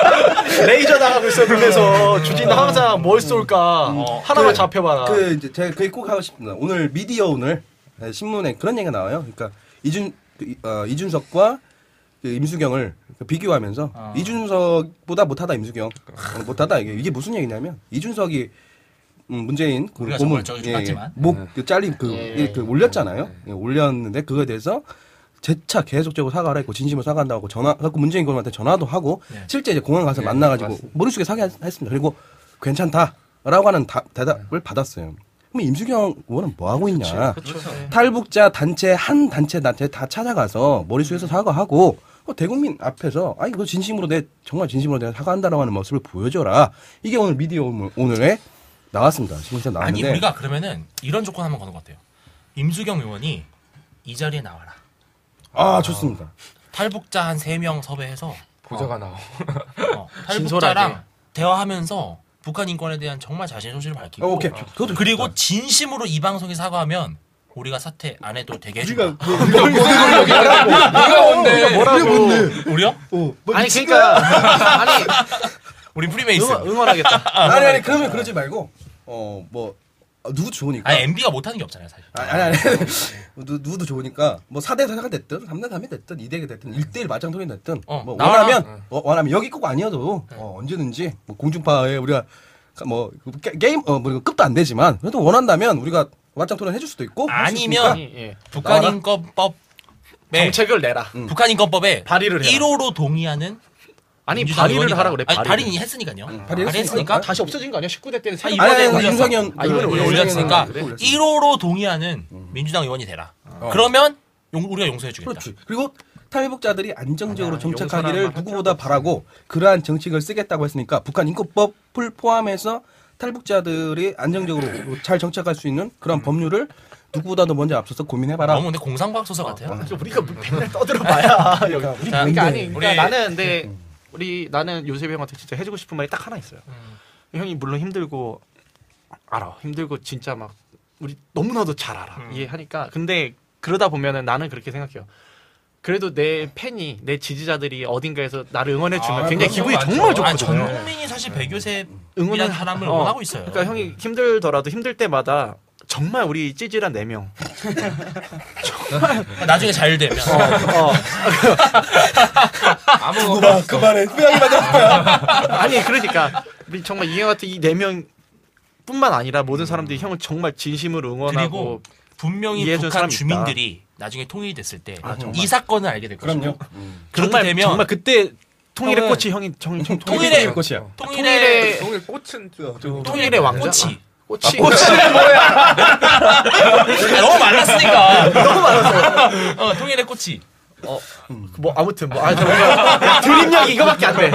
레이저 나가고 있어 눈에서 주진 항상 뭘 쏠까 하나만 잡혀봐라. 그 이제 제가 그 꼭 하고 싶습니다. 오늘 미디어 오늘 신문에 그런 얘기가 나와요. 그러니까 이준석과 그 임수경을 비교하면서 이준석보다 못하다 임수경 못하다 이게 무슨 얘기냐면 이준석이 문재인 그 우리가 고문 정말 좋았지만 목 잘린 그 올렸잖아요. 올렸는데 그거에 대해서 재차 계속적으로 사과를 했고 진심으로 사과한다고 그래서 문재인 고문한테 전화도 하고 실제 이제 공항 가서 만나가지고 머릿속에 사과했습니다. 그리고 괜찮다라고 하는 대답을 받았어요. 그럼 임수경 의원은 뭐 하고 있냐? 탈북자 단체 한 단체 다 찾아가서 머릿속에서 사과하고 대국민 앞에서 이거 진심으로 정말 진심으로 내가 사과한다라고 하는 모습을 보여줘라. 이게 오늘 미디어 오늘에 나왔습니다. 신문사 나왔는데 아니 우리가 그러면은 이런 조건 한번 거는 것 같아요. 임수경 의원이 이 자리에 나와라. 좋습니다. 탈북자 한 3명 섭외해서 보좌가 나와. 탈북자랑 대화하면서 북한 인권에 대한 정말 자신의 소신을 밝히고 오케이. 그리고 진심으로 이 방송에 사과하면 우리가 사퇴 안 해도 되게 해준다. 누가 뭔데? 뭐라고? 우리요? 아니 그러니까 아니 우리 프리메이슨. 응원하겠다. 아니 그러면 그러지 말고 누구 좋으니까. MB가 못하는 게 없잖아요 사실. 아니. 누구도 좋으니까 뭐 4대 4가 됐든 3대 3이 됐든 2대 2가 됐든 1대1 맞짱통이 됐든 뭐 원하면 여기 꼭 아니어도 언제든지 뭐 공중파에 우리가 뭐 게임 뭐 급도 안 되지만 그래도 원한다면 우리가 맞짱통을 해줄 수도 있고 아니면 북한 인권법 정책을 내라. 북한 인권법에 발의를 해라. 1호로 동의하는 아니 발의를 하라 그래. 발의는 했으니까요. 발의했으니까 다시 없어진 거 아니야? 19대 때는 새 이번에 윤석열 이번에 올렸으니까 그래. 1호로 동의하는 민주당 의원이 되라. 그러면 우리가 용서해 주겠다. 그렇지. 그리고 탈북자들이 안정적으로 정착하기를 용서라는 누구보다 바라고 그러한 정책을 쓰겠다고 했으니까 북한 인권법을 포함해서 탈북자들이 안정적으로 잘 정착할 수 있는 그런 법률을 누구보다도 먼저 앞서서 고민해봐라. 너무 근데 공상과학 소설 같아요. 우리가 맨날 떠들어봐야 그러니까 아니 우리- 나는 근데 나는 요셉이 형한테 진짜 해주고 싶은 말이 딱 하나 있어요. 형이 물론 힘들고 알아. 힘들고 진짜 막 우리 너무나도 잘 알아. 이해하니까. 근데 그러다 보면은 나는 그렇게 생각해요. 그래도 내 팬이 내 지지자들이 어딘가에서 나를 응원해 주면 굉장히 기분이 정말 좋거든요. 전 국민이 사실 백요셉이라는 사람을 응원하고 있어요. 그러니까 형이 힘들더라도 힘들 때마다 정말 우리 찌질한 4명 나중에 잘 되면 아무거나 그만해. 후회하게 만들 거야. 아니 그러니까 우리 정말 이형 같은 이 4명 뿐만 아니라 모든 사람들이 형을 정말 진심으로 응원하고 그리고 분명히 이해해준 북한 사람이 주민들이 나중에 통일이 됐을 때 정말. 이 사건을 알게 될 것이고 그럼요. 그렇게 정말 되면 정말 그때 통일의 형은- 꽃이 형이 통일의 꽃이야. 통일의 동일 꽃은 통일의 왕자 꽃이 꽃이 너무 많았으니까 너무 많았어. 통일의 꽃이 뭐 아무튼 뭔가 드림력이 이거밖에 안 돼.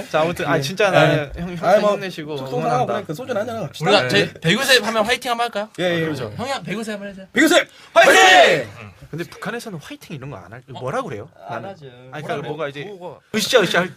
자 아무튼 진짜 나는 형 힘내시고 속상하고 응원한다. 그래 소주 한잔 합시다. 우리가 제 백요셉 하면 화이팅 한번 할까요? 예, 그렇죠. 형이 백요셉 한번 해줘. 백요셉 화이팅! 근데 북한에서는 화이팅 이런 거 안 할 뭐라 그래요? 안 하죠. 아니 그러니까 뭐가 이제 으쌰으쌰 할 때